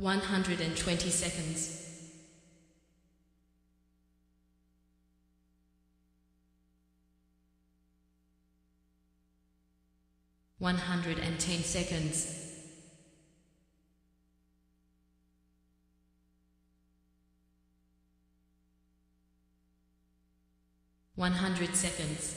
120 seconds. 110 seconds. 100 seconds.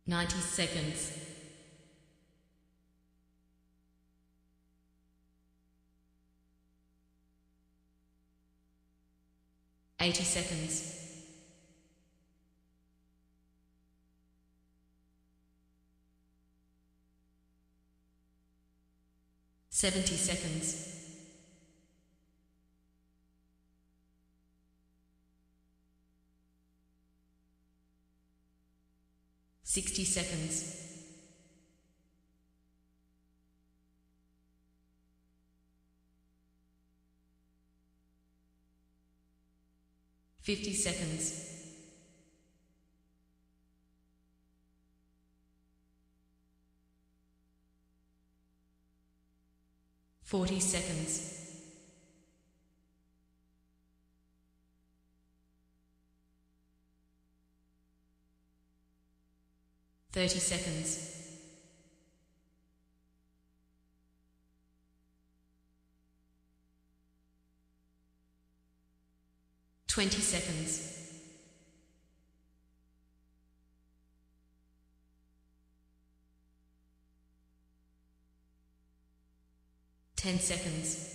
90 seconds. 80 seconds. 70 seconds. 60 seconds. 50 seconds. 40 seconds. 30 seconds. 20 seconds. 10 seconds.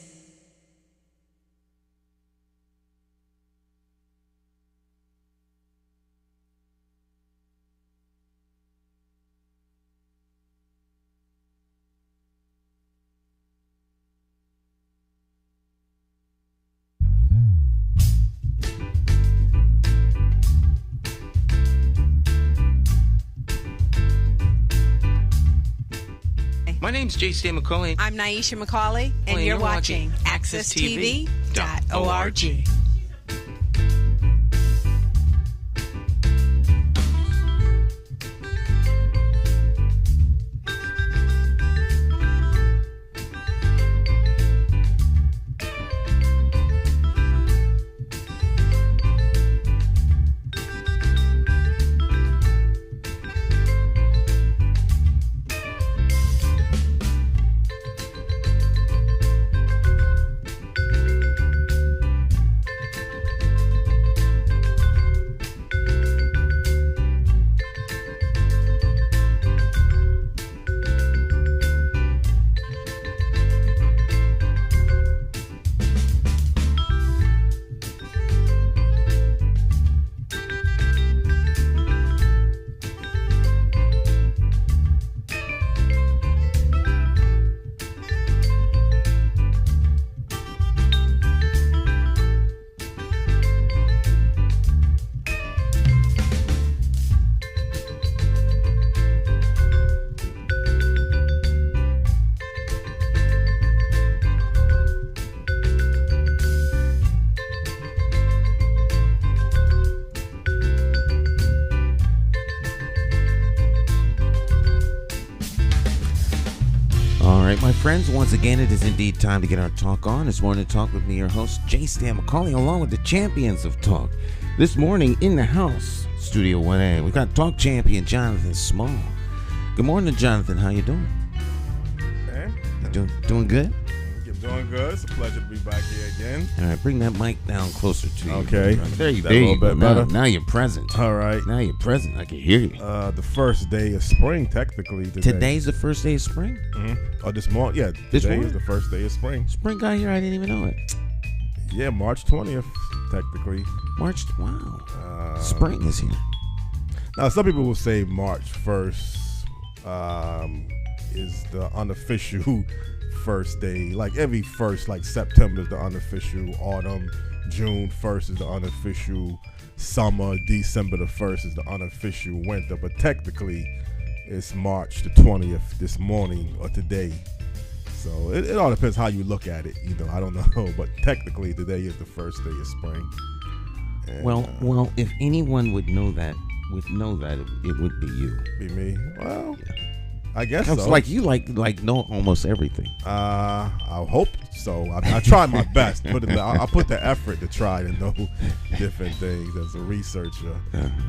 'My name's J.C. McCauley. I'm Nyesha McCauley, and you're watching AccessTV.org. My friends, once again, it is indeed time to get our talk on. This morning, talk with me, your host, J. Stan McCauley, along with the champions of talk. This morning, in the house, Studio 1A, we've got talk champion Jonathan Small. Good morning, Jonathan. How you doing? Hey. You doing good? You're doing good. It's a pleasure to be back here again. All right, bring that mic down closer to you. Okay. There you go. A little bit better. Now you're present. All right. Now you're present. I can hear you. The first day of spring, technically. Today's the first day of spring? Mm-hmm. Oh, this morning? Yeah, this today morning? is the first day of spring. Spring got here, I didn't even know it. Yeah, March 20th, technically. Wow. Spring is here. Now, some people will say March 1st is the unofficial first day. Like every first, like September is the unofficial autumn, June 1st is the unofficial summer, December the 1st is the unofficial winter, but technically it's March the 20th this morning or today. So it all depends how you look at it. I don't know, but technically today is the first day of spring. And, well, if anyone would know that, would know that it would be you. Be me? Well, I guess It's so. like you like know almost everything. I hope so. I try my best. I put the effort to try to know different things as a researcher,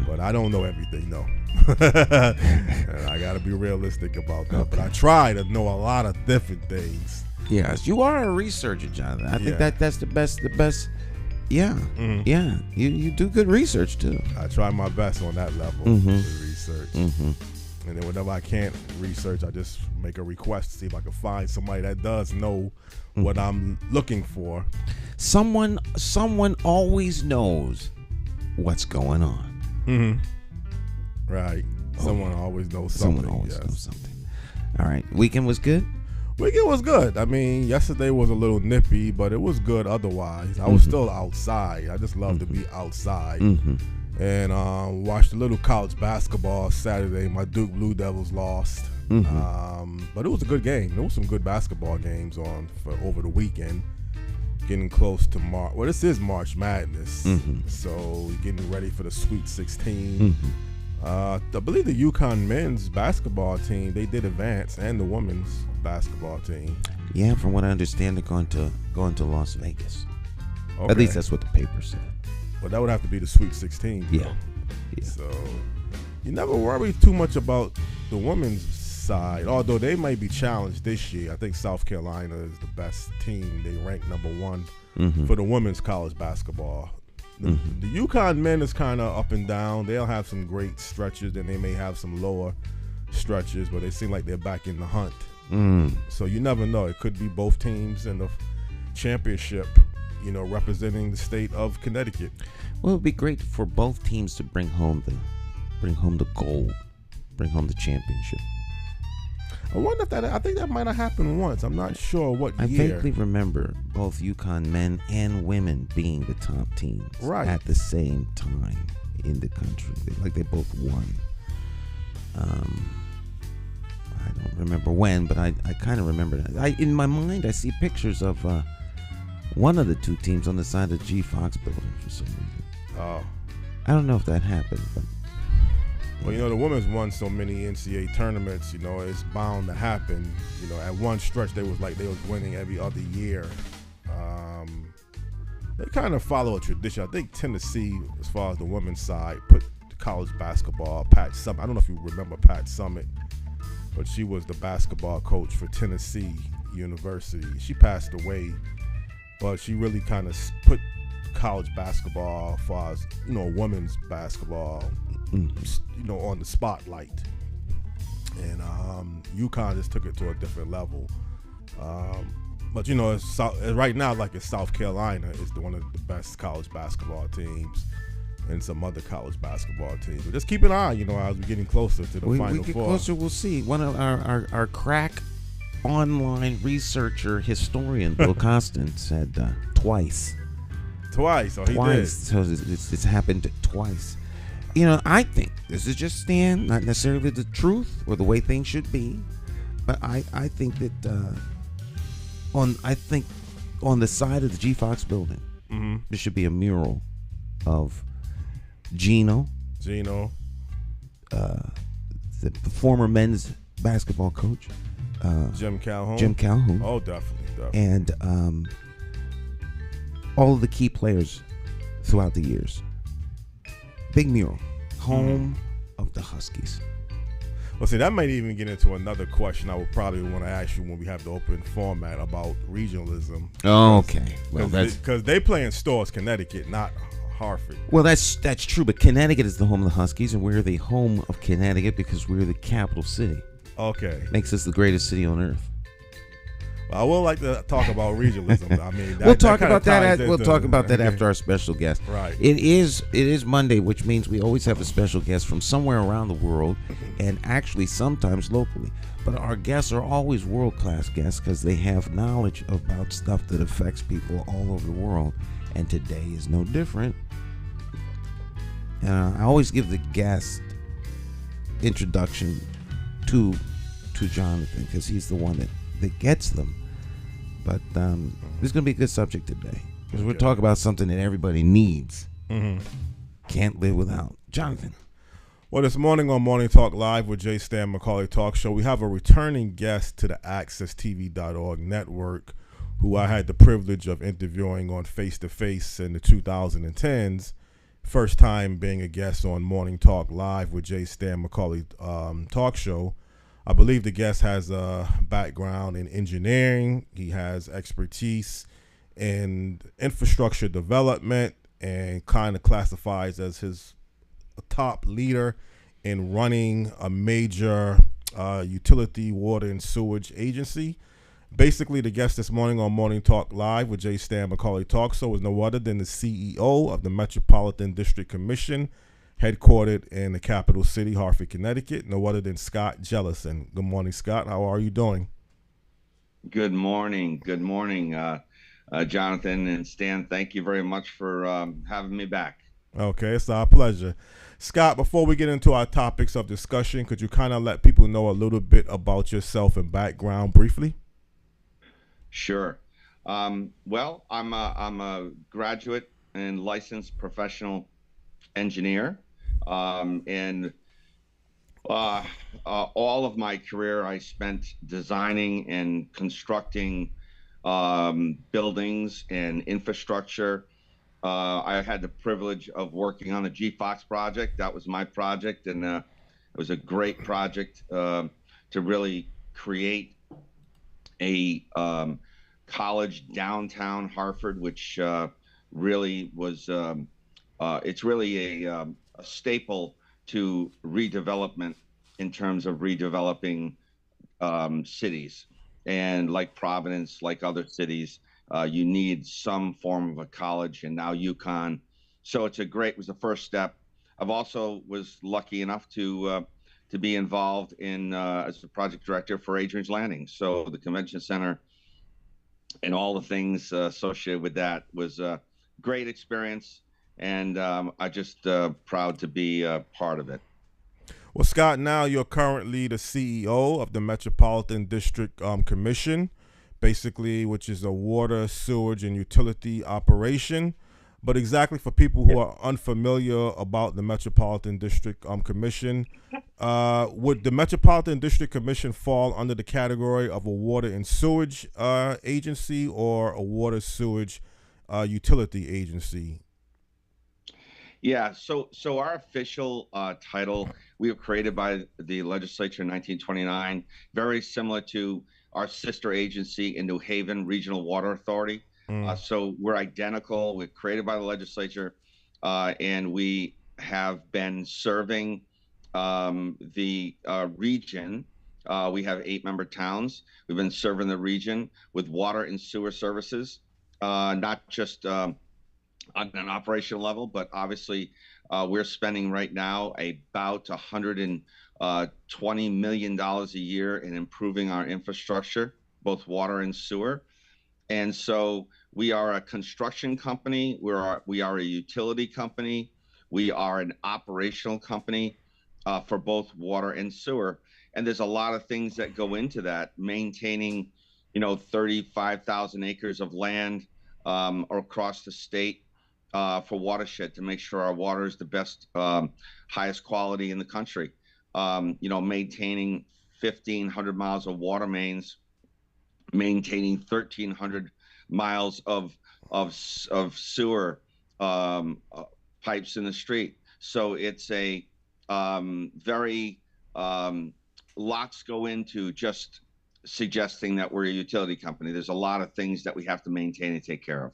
but I don't know everything, no. And I got to be realistic about that. But I try to know a lot of different things. Yes, you are a researcher, Jonathan. I think that's the best. Yeah, yeah. You do good research too. I try my best on that level with research. And then whenever I can't research, I just make a request to see if I can find somebody that does know what I'm looking for. Someone always knows what's going on. Right. Someone always knows something. Someone always knows something. All right. Weekend was good? Weekend was good. I mean, yesterday was a little nippy, but it was good otherwise. I was still outside. I just love to be outside. And watched a little college basketball Saturday. My Duke Blue Devils lost. But it was a good game. There was some good basketball games on for over the weekend. Getting close to March. Well, this is March Madness. So getting ready for the Sweet 16. I believe the UConn men's basketball team, they did advance, and the women's basketball team. Yeah, from what I understand, they're going to Las Vegas. Okay. At least that's what the paper said. But that would have to be the Sweet 16. Yeah. So you never worry too much about the women's side, although they might be challenged this year. I think South Carolina is the best team. They rank number 1 for the women's college basketball. The UConn men is kind of up and down. They'll have some great stretches, and they may have some lower stretches, but they seem like they're back in the hunt. So you never know. It could be both teams in the championship, representing the state of Connecticut. Well, it would be great for both teams to bring home the gold, bring home the championship. I wonder if I think that might have happened once. I'm not sure what year. I vaguely remember both UConn men and women being the top teams at the same time in the country. They both won. I don't remember when, but I kind of remember that. In my mind, I see pictures of one of the two teams on the side of G. Fox building for some reason. Oh. I don't know if that happened, but... Well, the women's won so many NCAA tournaments, it's bound to happen. At one stretch, they was winning every other year. They kind of follow a tradition. I think Tennessee, as far as the women's side, put the college basketball, Pat Summitt. I don't know if you remember Pat Summitt, but she was the basketball coach for Tennessee University. She passed away, but she really kind of put college basketball, as far as, women's basketball, on the spotlight. And UConn just took it to a different level. But right now, it's South Carolina is one of the best college basketball teams, and some other college basketball teams. But just keep an eye, as we're getting closer to the Final we get Four. Closer, we'll see. One of our crack online researcher historian, Bill Costin, said twice. Twice. Oh, he did. So it's happened twice. I think this is just Stan, not necessarily the truth or the way things should be, but I think that on the side of the G. Fox building, there should be a mural of Gino, the former men's basketball coach, Jim Calhoun. Oh, definitely. And all of the key players throughout the years. Big mural. Home of the Huskies. Well, see, that might even get into another question I would probably want to ask you when we have the open format about regionalism. Oh, okay. Well, because they play in Storrs, Connecticut, not Hartford. Well, that's true, but Connecticut is the home of the Huskies, and we're the home of Connecticut because we're the capital city. Okay. Makes us the greatest city on earth. I would like to talk about regionalism. I mean, we'll talk about that. We'll talk about that after our special guest. Right. It is Monday, which means we always have a special guest from somewhere around the world, and actually sometimes locally. But our guests are always world-class guests because they have knowledge about stuff that affects people all over the world. And today is no different. I always give the guest introduction to Jonathan because he's the one that gets them. But this is going to be a good subject today because we're talking about something that everybody needs. Can't live without. Jonathan, Well, this morning on Morning Talk Live with Jay Stan McCauley Talk Show, we have a returning guest to the AccessTV.org network who I had the privilege of interviewing on Face to Face in the 2010s. First time being a guest on Morning Talk Live with Jay Stan McCauley Talk Show. I believe the guest has a background in engineering. He has expertise in infrastructure development and kind of classifies as his top leader in running a major utility, water, and sewage agency. Basically, the guest this morning on Morning Talk Live with Jay Stan McCauley Talk Show is no other than the CEO of the Metropolitan District Commission, headquartered in the capital city, Hartford, Connecticut, no other than Scott Jellison. Good morning, Scott. How are you doing? Good morning. Good morning, Jonathan and Stan. Thank you very much for having me back. Okay, it's our pleasure. Scott, before we get into our topics of discussion, could you kind of let people know a little bit about yourself and background briefly? Sure. Well, I'm a graduate and licensed professional engineer, and all of my career I spent designing and constructing buildings and infrastructure. I had the privilege of working on the GFOX project. That was my project, and it was a great project to really create a college downtown Hartford, which really was it's really a staple to redevelopment in terms of redeveloping cities. And like Providence, like other cities, you need some form of a college, and now UConn. So it was the first step. I've also was lucky enough to be involved in as the project director for Adrian's Landing. So the convention center and all the things associated with that was a great experience, and I just proud to be a part of it. Well, Scott, now you're currently the CEO of the Metropolitan District Commission, basically, which is a water, sewage, and utility operation. But exactly for people who are unfamiliar about the Metropolitan District Commission, would the Metropolitan District Commission fall under the category of a water and sewage agency or a water, sewage, utility agency? Yeah, so our official title, we were created by the legislature in 1929, very similar to our sister agency in New Haven, Regional Water Authority. So we're identical. We're created by the legislature, and we have been serving the region. We have 8-member towns. We've been serving the region with water and sewer services, not just on an operational level, but obviously we're spending right now about $120 million a year in improving our infrastructure, both water and sewer. And so we are a construction company. We are a utility company. We are an operational company for both water and sewer. And there's a lot of things that go into that, maintaining, 35,000 acres of land across the state for watershed to make sure our water is the best, highest quality in the country. Maintaining 1,500 miles of water mains, maintaining 1,300 miles of sewer pipes in the street. So it's a very lots go into just suggesting that we're a utility company. There's a lot of things that we have to maintain and take care of.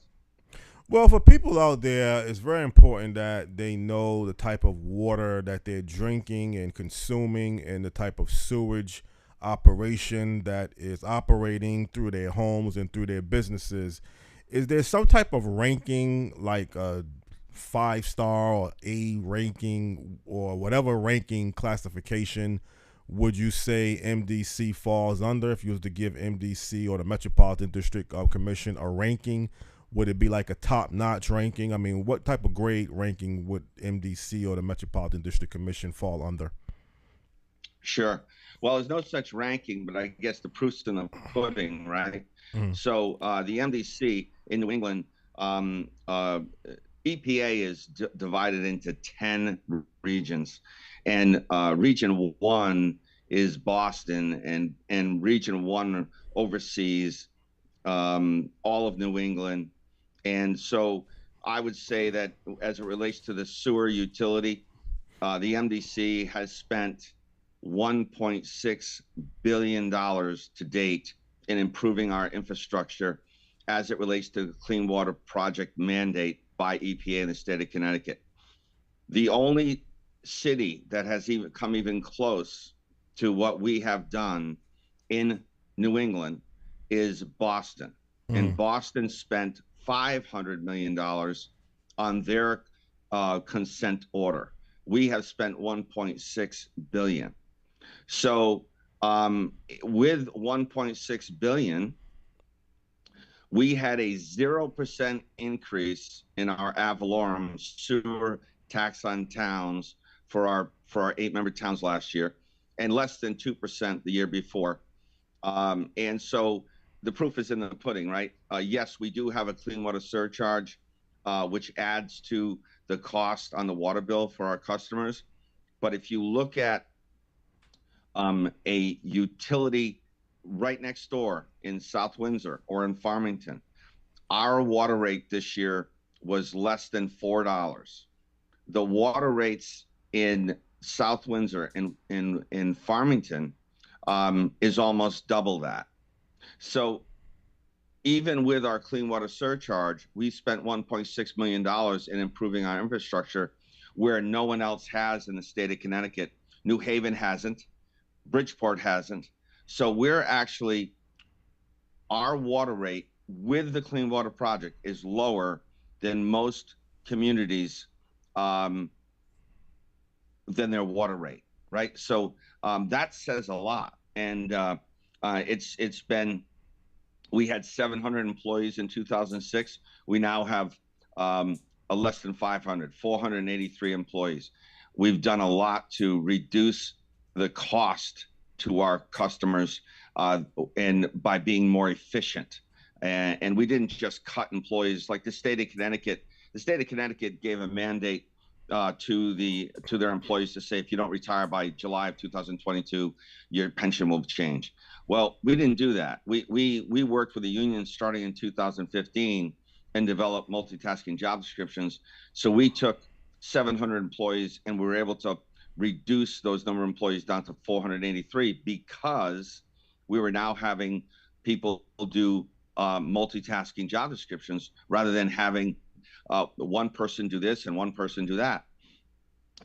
Well, for people out there, it's very important that they know the type of water that they're drinking and consuming and the type of sewage operation that is operating through their homes and through their businesses. Is there some type of ranking, like a 5-star or A ranking or whatever ranking classification would you say MDC falls under? If you was to give MDC or the Metropolitan District Commission a ranking, would it be like a top-notch ranking? I mean, what type of grade ranking would MDC or the Metropolitan District Commission fall under? Sure. Well, there's no such ranking, but I guess the proof's in the pudding, right? So the MDC in New England EPA is divided into 10 regions, and Region 1 is Boston, and Region 1 oversees all of New England. And so I would say that as it relates to the sewer utility, the MDC has spent $1.6 billion to date in improving our infrastructure as it relates to the Clean Water Project mandate by EPA in the state of Connecticut. The only city that has even come even close to what we have done in New England is Boston. And Boston spent $500 million on their consent order. We have spent $1.6 billion. So with $1.6 billion, we had a 0% increase in our ad valorem sewer tax on towns for our 8-member towns last year, and less than 2% the year before. And so the proof is in the pudding, right? Yes, we do have a clean water surcharge, which adds to the cost on the water bill for our customers. But if you look at a utility right next door in South Windsor or in Farmington, our water rate this year was less than $4. The water rates in South Windsor in Farmington is almost double that. So even with our clean water surcharge, we spent $1.6 million in improving our infrastructure where no one else has in the state of Connecticut. New Haven hasn't, Bridgeport hasn't. So we're actually, our water rate with the Clean Water Project is lower than most communities than their water rate, right? So that says a lot. And it's been, we had 700 employees in 2006. We now have less than 500, 483 employees. We've done a lot to reduce the cost to our customers and by being more efficient. And we didn't just cut employees like the state of Connecticut. The state of Connecticut gave a mandate to their employees to say, if you don't retire by July of 2022, your pension will change. Well, we didn't do that. We worked with the union starting in 2015 and developed multitasking job descriptions. So we took 700 employees and we were able to reduce those number of employees down to 483 because we were now having people do multitasking job descriptions rather than having one person do this and one person do that.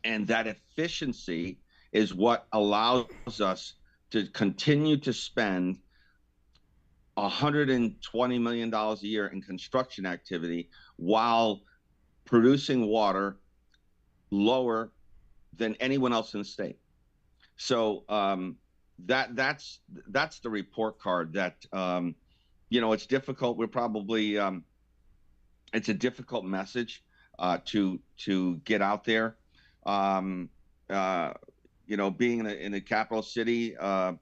And that efficiency is what allows us to continue to spend $120 million a year in construction activity while producing water lower than anyone else in the state. So that's the report card that, it's difficult. We're probably, it's a difficult message to get out there. Being in the capital city, we the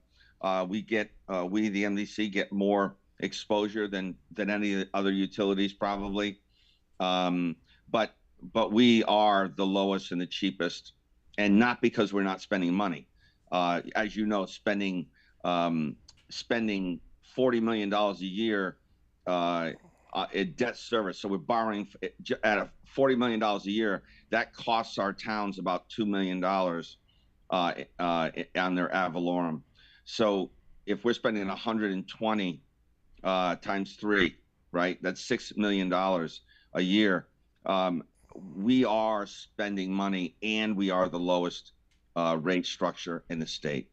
MDC get more exposure than any other utilities probably. But we are the lowest and the cheapest, and not because we're not spending money. As you know, spending $40 million a year in debt service. So we're borrowing at $40 million a year. That costs our towns about $2 million on their ad valorem. So if we're spending 120 times 3, right, that's $6 million a year. We are spending money, and we are the lowest rate structure in the state.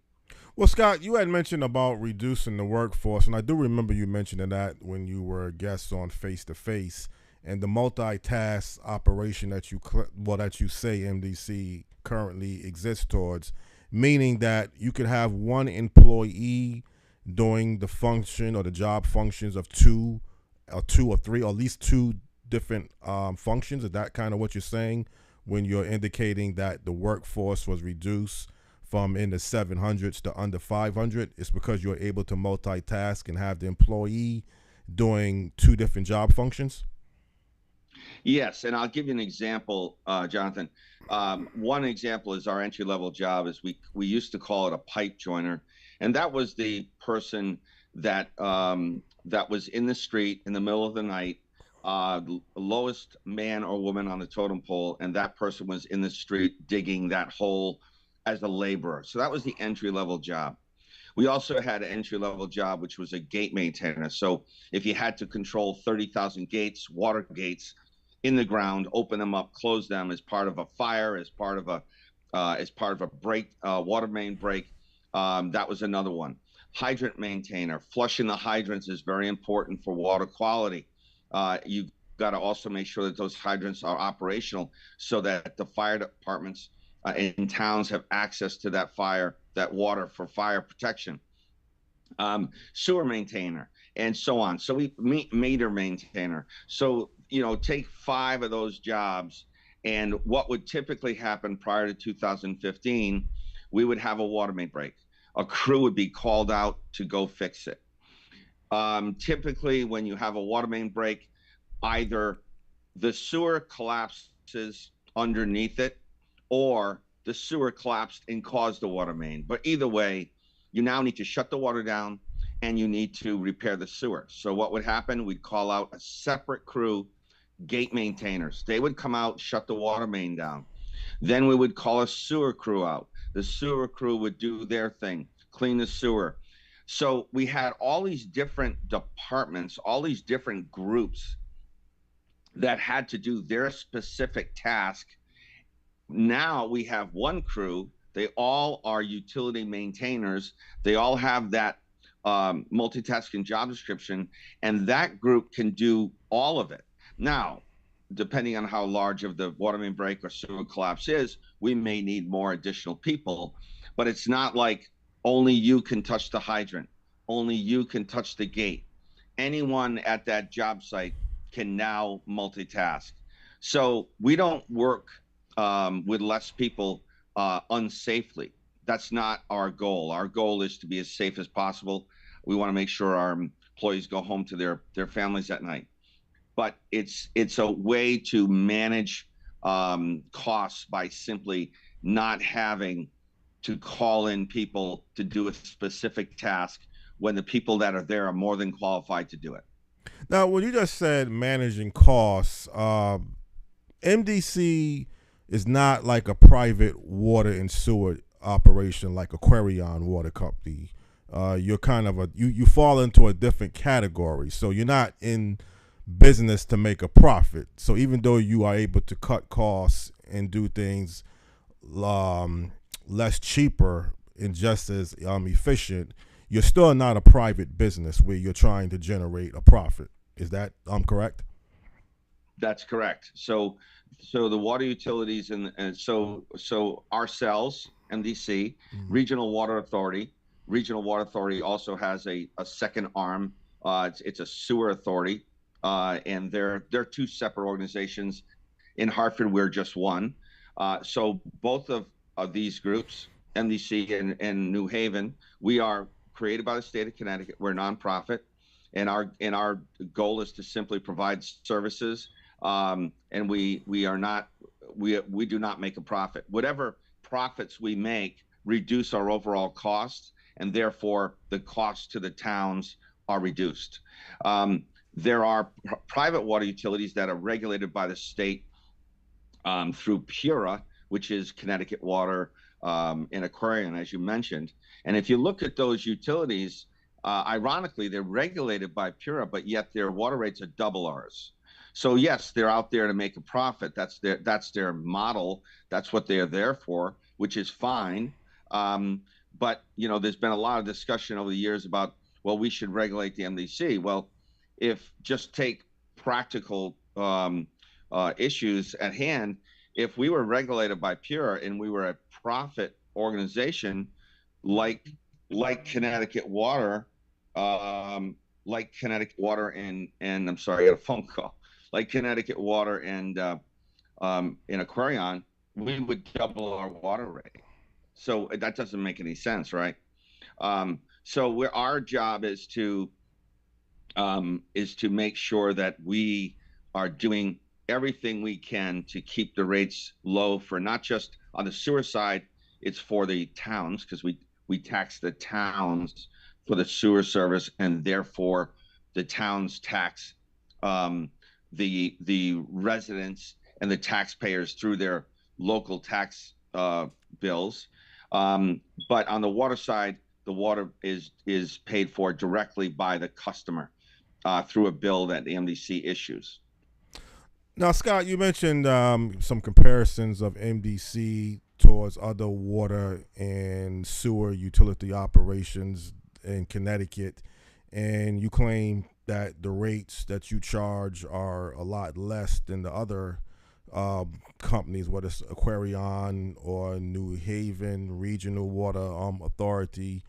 Well, Scott, you had mentioned about reducing the workforce, and I do remember you mentioning that when you were a guest on Face to Face, and the multitask operation that you say MDC currently exists towards, meaning that you could have one employee doing the function or the job functions of two or three, or at least two different functions. Is that kind of what you're saying when you're indicating that the workforce was reduced from in the 700s to under 500? It's because you're able to multitask and have the employee doing two different job functions? Yes, and I'll give you an example, Jonathan. One example is our entry level job is we used to call it a pipe joiner, and that was the person that was in the street in the middle of the night, lowest man or woman on the totem pole, and that person was in the street digging that hole as a laborer. So that was the entry level job. We also had an entry level job, which was a gate maintainer. So if you had to control 30,000 gates, water gates in the ground, open them up, close them as part of a fire, as part of a break, water main break, that was another one. Hydrant maintainer, flushing the hydrants is very important for water quality. You've got to also make sure that those hydrants are operational so that the fire departments in towns have access to that water for fire protection. Sewer maintainer, and so on. So meter maintainer. So, take 5 of those jobs, and what would typically happen prior to 2015, we would have a water main break. A crew would be called out to go fix it. Typically, when you have a water main break, either the sewer collapses underneath it, or the sewer collapsed and caused the water main. But either way, you now need to shut the water down and you need to repair the sewer. So what would happen? We'd call out a separate crew, gate maintainers. They would come out, shut the water main down. Then we would call a sewer crew out. The sewer crew would do their thing, clean the sewer. So we had all these different departments, all these different groups that had to do their specific task. Now we have one crew. They all are utility maintainers. They all have that multitasking job description, and that group can do all of it. Now, depending on how large of the water main break or sewer collapse is, we may need more additional people, but it's not like only you can touch the hydrant, only you can touch the gate. Anyone at that job site can now multitask. So we don't work with less people unsafely. That's not our goal. Our goal is to be as safe as possible. We want to make sure our employees go home to their families at night. But it's a way to manage costs by simply not having to call in people to do a specific task when the people that are there are more than qualified to do it. Now, when you just said managing costs, MDC is not like a private water and sewer operation like Aquarion Water Company. You're kind of you fall into a different category. So you're not in business to make a profit. So even though you are able to cut costs and do things less cheaper and just as efficient, you're still not a private business where you're trying to generate a profit. Is that correct? That's correct. So the water utilities and so ourselves, MDC, Regional Water Authority. Regional Water Authority also has a second arm. It's a sewer authority, and they're 2 separate organizations. In Hartford, we're just one. So both of these groups, MDC and New Haven, we are created by the state of Connecticut. We're a nonprofit, and our goal is to simply provide services. And we do not make a profit. Whatever profits we make reduce our overall costs, and therefore the costs to the towns are reduced. There are private water utilities that are regulated by the state through PURA, which is Connecticut Water and Aquarion, as you mentioned. And if you look at those utilities, ironically, they're regulated by PURA, but yet their water rates are double ours. So yes, they're out there to make a profit. That's their model. That's what they're there for, which is fine. But there's been a lot of discussion over the years about, well, we should regulate the MDC. Well, if just take practical issues at hand, if we were regulated by PURA and we were a profit organization like Connecticut Water, and I'm sorry, I got a phone call. Like Connecticut Water and in Aquarion, we would double our water rate. So that doesn't make any sense, right? So our job is to make sure that we are doing everything we can to keep the rates low for not just on the sewer side, it's for the towns, because we tax the towns for the sewer service, and therefore the towns tax the residents and the taxpayers through their local tax bills. But on the water side, the water is paid for directly by the customer through a bill that the MDC issues. Now, Scott, you mentioned some comparisons of MDC towards other water and sewer utility operations in Connecticut, and you claim that the rates that you charge are a lot less than the other companies, whether it's Aquarion or New Haven Regional Water Authority.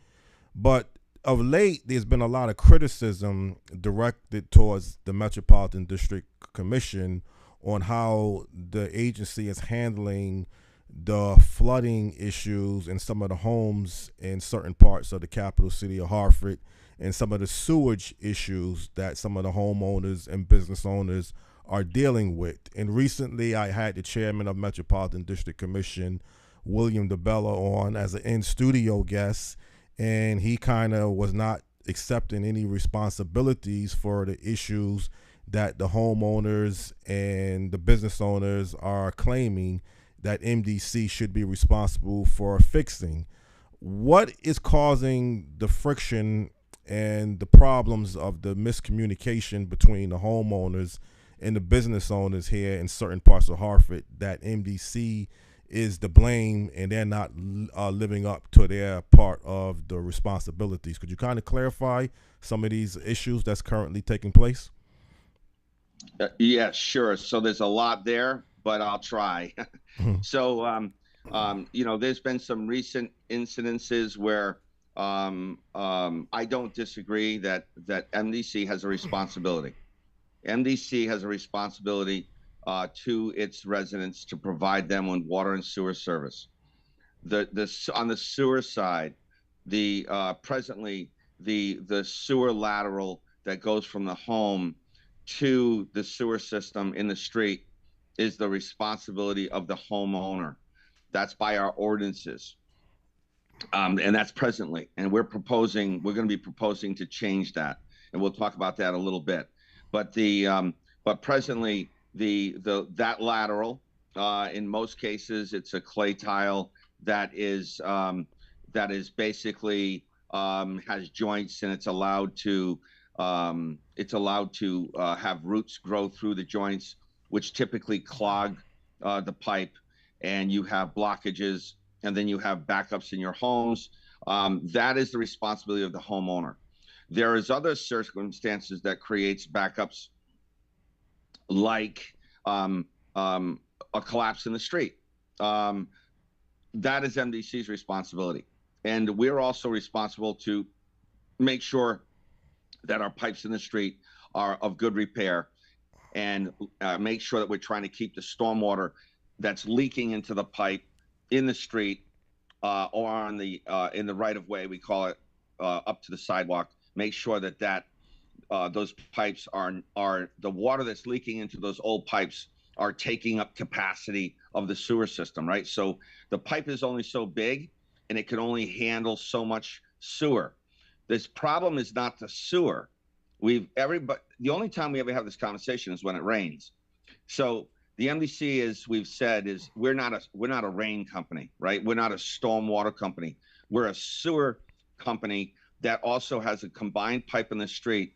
But of late, there's been a lot of criticism directed towards the Metropolitan District Commission on how the agency is handling the flooding issues in some of the homes in certain parts of the capital city of Hartford, and some of the sewage issues that some of the homeowners and business owners are dealing with. And recently I had the chairman of Metropolitan District Commission, William DeBella, on as an in-studio guest, and he kind of was not accepting any responsibilities for the issues that the homeowners and the business owners are claiming that MDC should be responsible for fixing. What is causing the friction and the problems of the miscommunication between the homeowners and the business owners here in certain parts of Hartford, that MDC is to blame and they're not living up to their part of the responsibilities? Could you kind of clarify some of these issues that's currently taking place? Yeah, sure. So there's a lot there, but I'll try. So, there's been some recent incidences where I don't disagree that MDC has a responsibility. MDC has a responsibility to its residents to provide them with water and sewer service. On the sewer side, presently the sewer lateral that goes from the home to the sewer system in the street is the responsibility of the homeowner. That's by our ordinances. And that's presently, and we're going to be proposing to change that, and we'll talk about that a little bit. But but presently that lateral, in most cases, it's a clay tile that is basically has joints, and it's allowed to have roots grow through the joints, which typically clog the pipe, and you have blockages, and then you have backups in your homes. That is the responsibility of the homeowner. There is other circumstances that creates backups, like a collapse in the street. That is MDC's responsibility. And we're also responsible to make sure that our pipes in the street are of good repair, and make sure that we're trying to keep the stormwater that's leaking into the pipe in the street or on in the right of way, we call it, up to the sidewalk. Make sure that those pipes are the water that's leaking into those old pipes are taking up capacity of the sewer system, right? So the pipe is only so big, and it can only handle so much sewer. This problem is not the sewer. The only time we ever have this conversation is when it rains. So the MDC, as we've said, is we're not a rain company, right? We're not a stormwater company. We're a sewer company that also has a combined pipe in the street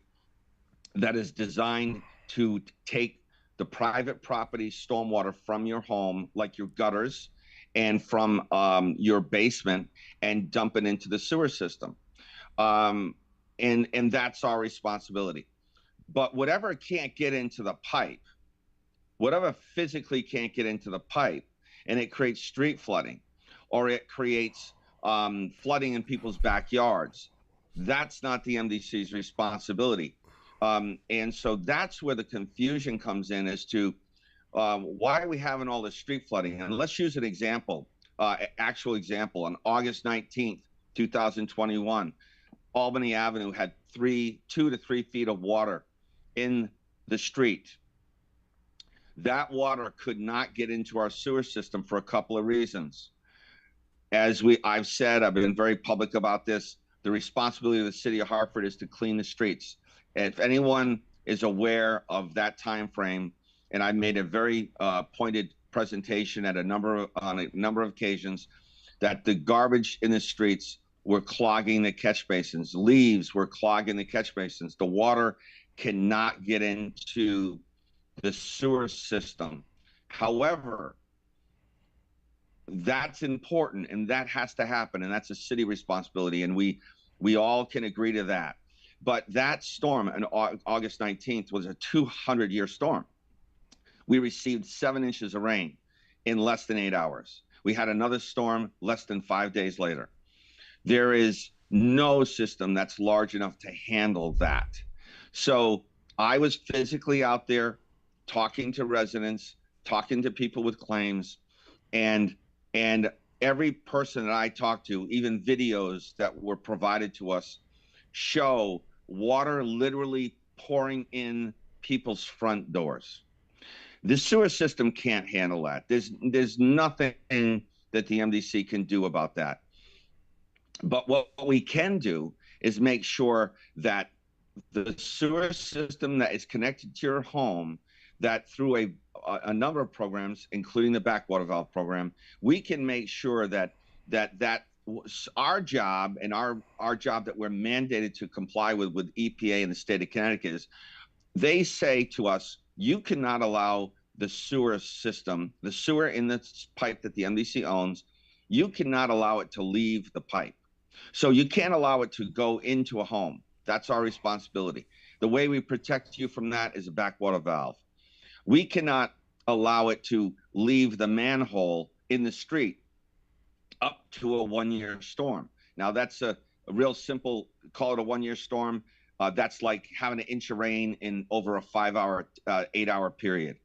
that is designed to take the private property stormwater from your home, like your gutters, and from your basement, and dump it into the sewer system. And that's our responsibility. But whatever can't get into the pipe, whatever physically can't get into the pipe, and it creates street flooding, or it creates flooding in people's backyards, that's not the MDC's responsibility. And so that's where the confusion comes in as to why are we having all this street flooding? And let's use an example, actual example. On August 19th, 2021, Albany Avenue had 2 to 3 feet of water in the street. That water could not get into our sewer system for a couple of reasons. I've said, I've been very public about this. The responsibility of the city of Hartford is to clean the streets. And if anyone is aware of that time frame, and I made a very pointed presentation on a number of occasions, that the garbage in the streets were clogging the catch basins. Leaves were clogging the catch basins. The water cannot get into the sewer system. However, that's important, and that has to happen, and that's a city responsibility, and we all can agree to that. But that storm on August 19th was a 200-year storm. We received 7 inches of rain in less than 8 hours. We had another storm less than 5 days later. There is no system that's large enough to handle that. So I was physically out there talking to residents, talking to people with claims, and every person that I talked to, even videos that were provided to us, show water literally pouring in people's front doors. The sewer system can't handle that. There's nothing that the MDC can do about that. But what we can do is make sure that the sewer system that is connected to your home, that through a number of programs, including the backwater valve program, we can make sure that our job and our job that we're mandated to comply with EPA and the state of Connecticut is, they say to us, you cannot allow the sewer system, the sewer in this pipe that the MDC owns, you cannot allow it to leave the pipe. So you can't allow it to go into a home. That's our responsibility. The way we protect you from that is a backwater valve. We cannot allow it to leave the manhole in the street up to a 1-year storm. Now that's a real simple, call it a 1-year storm. That's like having an inch of rain in over a 5-hour, 8-hour period.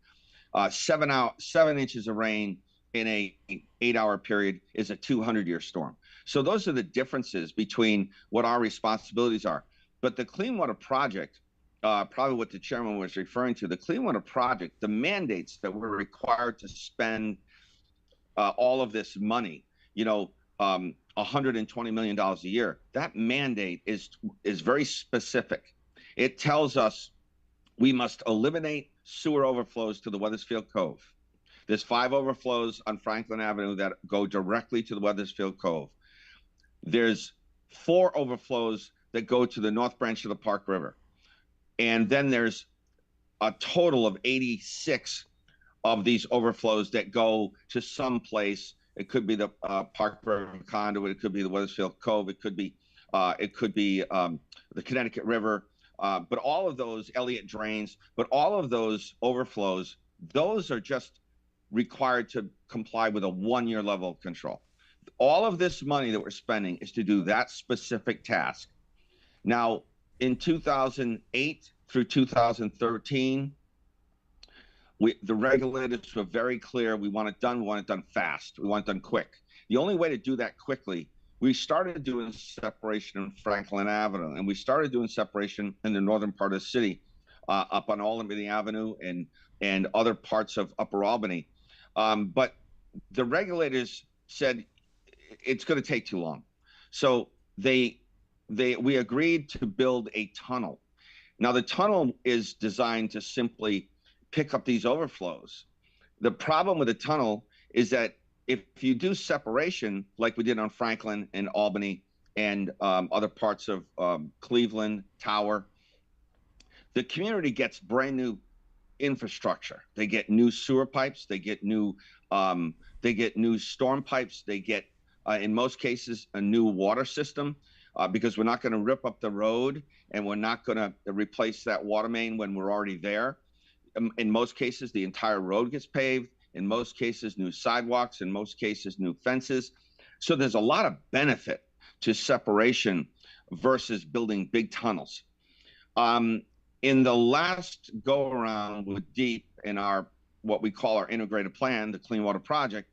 7 inches of rain in a 8-hour period is a 200-year storm. So those are the differences between what our responsibilities are. But the Clean Water Project, probably what the chairman was referring to, the Clean Water Project, the mandates that we're required to spend all of this money, $120 million a year, that mandate is very specific. It tells us we must eliminate sewer overflows to the Weathersfield Cove. There's 5 overflows on Franklin Avenue that go directly to the Weathersfield Cove. There's 4 overflows that go to the North Branch of the Park River. And then there's a total of 86 of these overflows that go to some place. It could be the Park River Conduit. It could be the Weathersfield Cove. It could be the Connecticut River. But all of those Elliott drains, but all of those overflows, those are just required to comply with a 1-year level of control. All of this money that we're spending is to do that specific task. Now, in 2008 through 2013, the regulators were very clear. We want it done fast. We want it done quick. The only way to do that quickly, we started doing separation on Franklin Avenue, and we started doing separation in the northern part of the city, up on Albany Avenue and other parts of Upper Albany. But the regulators said it's going to take too long. So we agreed to build a tunnel. Now the tunnel is designed to simply pick up these overflows. The problem with the tunnel is that if you do separation like we did on Franklin and Albany and other parts of Cleveland, Tower, the community gets brand new infrastructure. They get new sewer pipes. They get new storm pipes. They get, in most cases, a new water system because we're not going to rip up the road and we're not going to replace that water main when we're already there. In most cases, the entire road gets paved. In most cases, new sidewalks. In most cases, new fences. So there's a lot of benefit to separation versus building big tunnels. In the last go around with DEEP in our what we call our integrated plan, the Clean Water Project,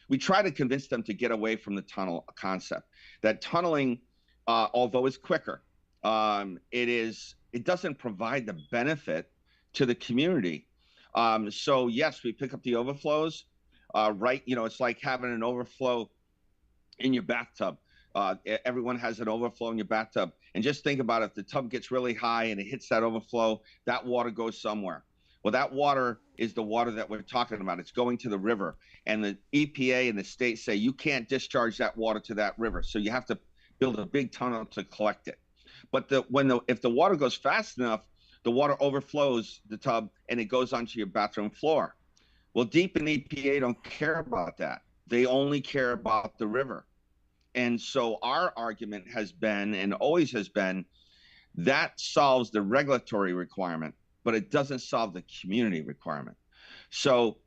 we try to convince them to get away from the tunnel concept. That tunneling, although it's quicker, it doesn't provide the benefit to the community So yes, we pick up the overflows. Right, it's like having an overflow in your bathtub. Everyone has an overflow in your bathtub, and just think about it. If the tub gets really high and it hits that overflow, that water goes somewhere. Well, that water is the water that we're talking about. It's going to the river, and the EPA and the state say you can't discharge that water to that river, so you have to build a big tunnel to collect it. But if the water goes fast enough, the water overflows the tub and it goes onto your bathroom floor. Well, DEEP and EPA don't care about that. They only care about the river. And so our argument has been, and always has been, that solves the regulatory requirement, but it doesn't solve the community requirement. So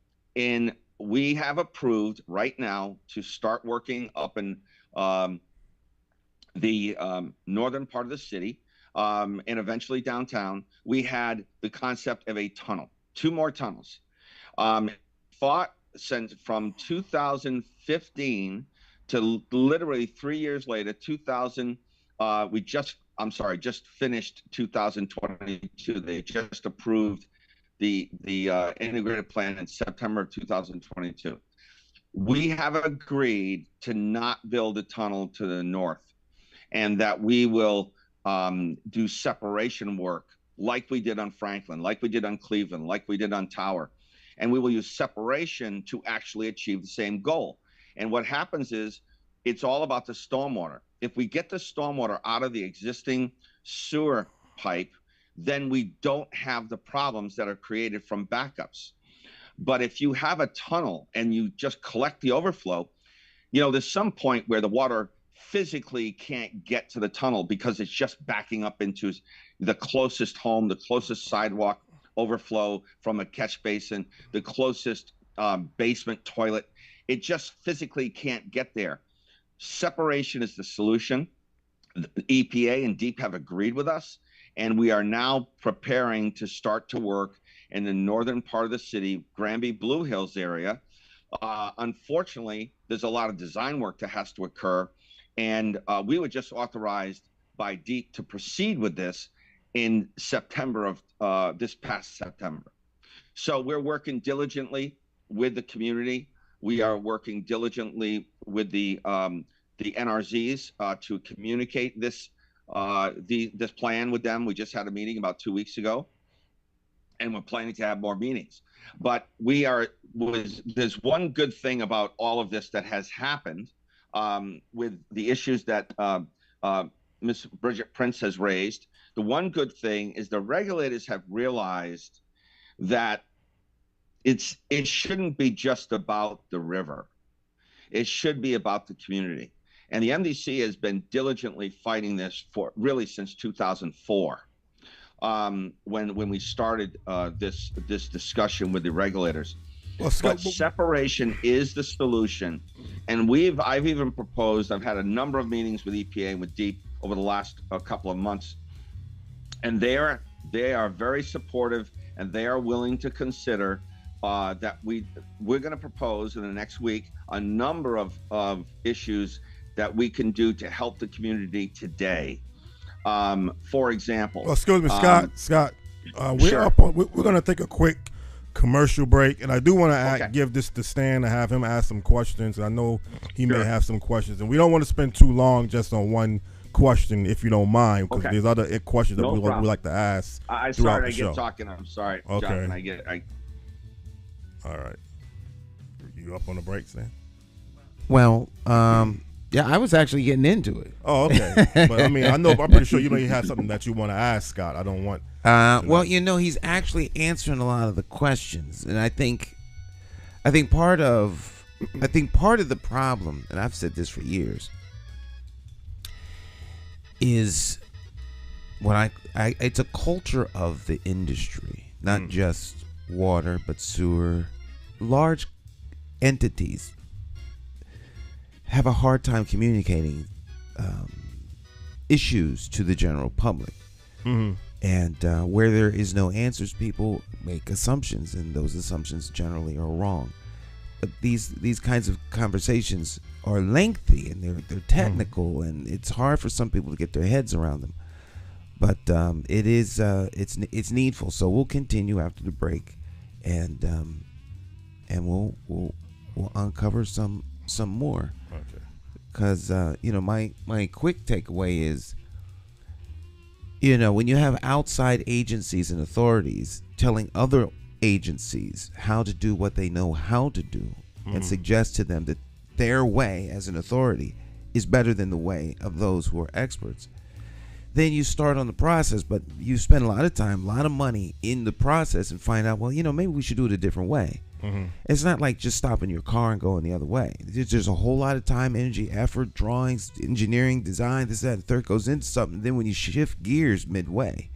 we have approved right now to start working up in the northern part of the city, and eventually downtown. We had the concept of a tunnel, 2 more tunnels. Fought since from 2015 to literally 3 years later, just finished 2022. They just approved the integrated plan in September of 2022. We have agreed to not build a tunnel to the north, and that we will do separation work like we did on Franklin, like we did on Cleveland, like we did on Tower. And we will use separation to actually achieve the same goal. And what happens is, it's all about the stormwater. If we get the stormwater out of the existing sewer pipe, then we don't have the problems that are created from backups. But if you have a tunnel and you just collect the overflow, there's some point where the water physically can't get to the tunnel because it's just backing up into the closest home, the closest sidewalk overflow from a catch basin, the closest basement toilet. It just physically can't get there. Separation is the solution. The EPA and DEEP have agreed with us, and we are now preparing to start to work in the northern part of the city, Granby, Blue Hills area. Unfortunately, there's a lot of design work that has to occur, and we were just authorized by DEEP to proceed with this in September of this past September. So we're working diligently with the community. We are working diligently with the NRZs to communicate this plan with them. We just had a meeting about 2 weeks ago, and we're planning to have more meetings. But there's one good thing about all of this that has happened with the issues that Ms. Bridget Prince has raised. The one good thing is the regulators have realized that it shouldn't be just about the river. It should be about the community. And the MDC has been diligently fighting this for really since 2004, when we started this discussion with the regulators. Well, Scott, but separation is the solution, and I've even proposed. I've had a number of meetings with EPA and with DEEP over the last couple of months, and they are very supportive, and they are willing to consider that we're going to propose in the next week a number of issues that we can do to help the community today. For example, well, excuse me, Scott. We're sure. We're going to take a quick commercial break, and I do want to give this to Stan to have him ask some questions. I know he may have some questions, and we don't want to spend too long just on one question, if you don't mind, because there's other questions that we like to ask. I'm sorry, I get talking. I'm sorry, John. All right, you up on the break, Stan? Well, yeah, I was actually getting into it. Oh, okay. But I mean, I'm pretty sure you may have something that you want to ask, Scott. I don't want. Well, he's actually answering a lot of the questions, and I think part of the problem, and I've said this for years, is it's a culture of the industry, not just water, but sewer. Large entities have a hard time communicating issues to the general public. Mm-hmm. And where there is no answers, people make assumptions, and those assumptions generally are wrong. But these kinds of conversations are lengthy, and they're technical, and it's hard for some people to get their heads around them. But it's needful. So we'll continue after the break, and we'll uncover some more. Okay. Because my quick takeaway is, when you have outside agencies and authorities telling other agencies how to do what they know how to do, and suggest to them that their way as an authority is better than the way of those who are experts, then you start on the process, but you spend a lot of time, a lot of money in the process, and find out, well, maybe we should do it a different way. It's not like just stopping your car and going the other way. There's a whole lot of time, energy, effort, drawings, engineering, design, this, that, and third goes into something. Then when you shift gears midway,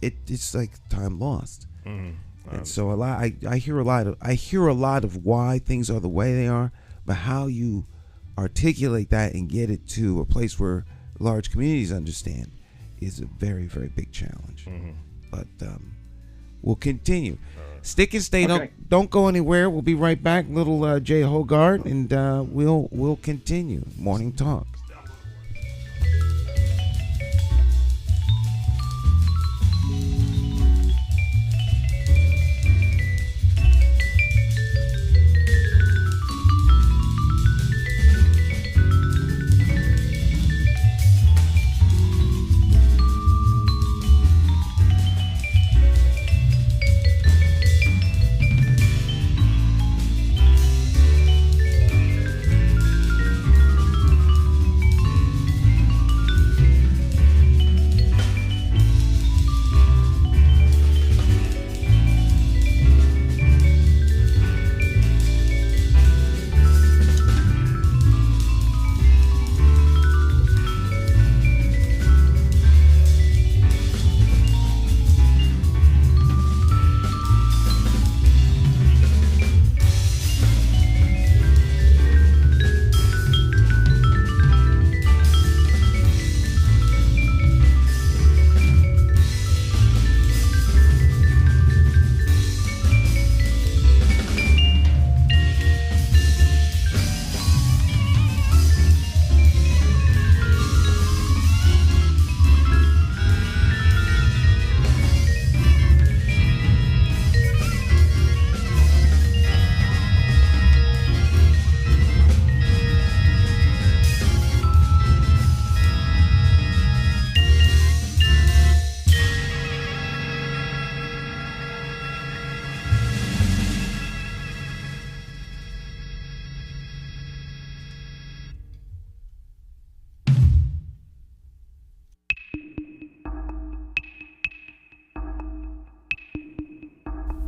it's like time lost. And so I hear a lot of why things are the way they are, but how you articulate that and get it to a place where large communities understand is a very, very big challenge. But we'll continue. Stick and stay. Okay. Don't go anywhere. We'll be right back. Little Jay Hogard, and we'll continue Morning Talk.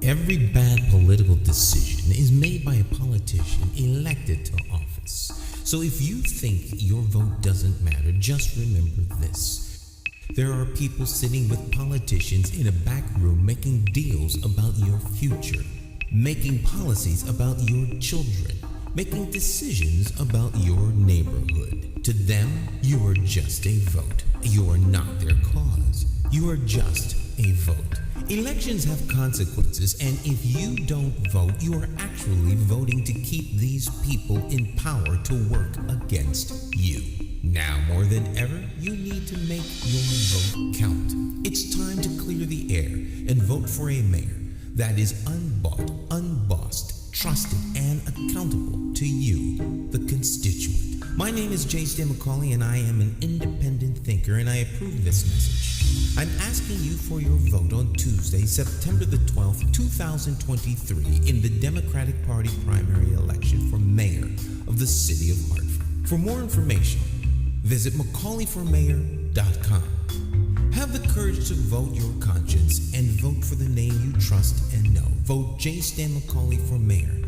Every bad political decision is made by a politician elected to office. So if you think your vote doesn't matter, just remember this. There are people sitting with politicians in a back room making deals about your future, making policies about your children, making decisions about your neighborhood. To them, you are just a vote. You are not their cause. You are just a vote. Elections have consequences, and if you don't vote, you are actually voting to keep these people in power to work against you. Now more than ever, you need to make your vote count. It's time to clear the air and vote for a mayor that is unbought, unbossed, trusted, and accountable to you, the constituent. My name is J. McCauley, and I am an independent thinker, and I approve this message. I'm asking you for your vote on Tuesday, September the 12th, 2023, in the Democratic Party primary election for mayor of the city of Hartford. For more information, visit McCauleyformayor.com. Have the courage to vote your conscience and vote for the name you trust and know. Vote J. Stan McCauley for mayor.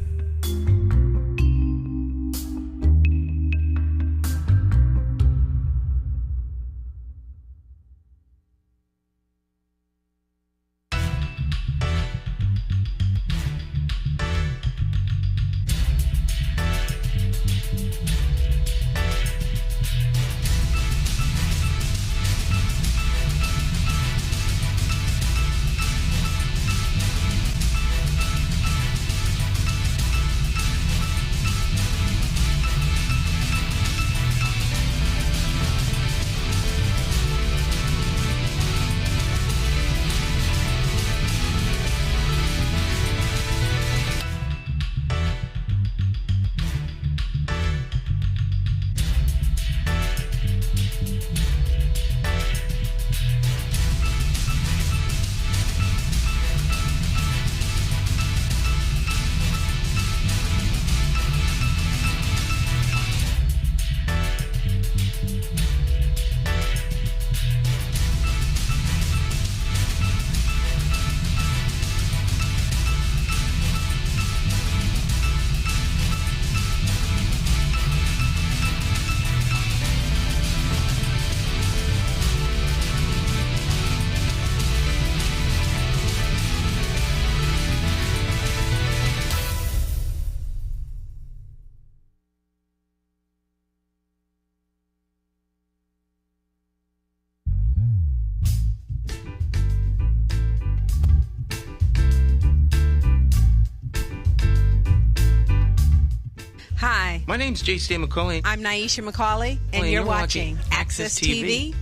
My name's J. McCauley. I'm Nyesha McCauley, and you're watching AccessTV.org.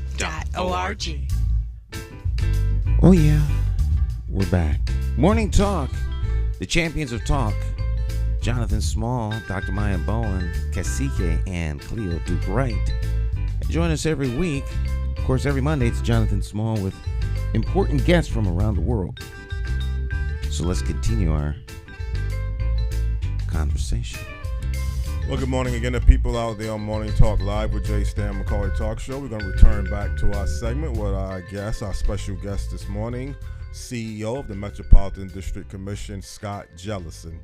Oh, yeah. We're back. Morning Talk. The champions of talk. Jonathan Small, Dr. Maya Bowen, Cacique, and Cleo Duke Wright. Join us every week. Of course, every Monday, it's Jonathan Small with important guests from around the world. So let's continue our conversation. Well, good morning again to people out there on Morning Talk Live with J. Stan McCauley Talk Show. We're going to return back to our segment with our special guest this morning, CEO of the Metropolitan District Commission, Scott Jellison.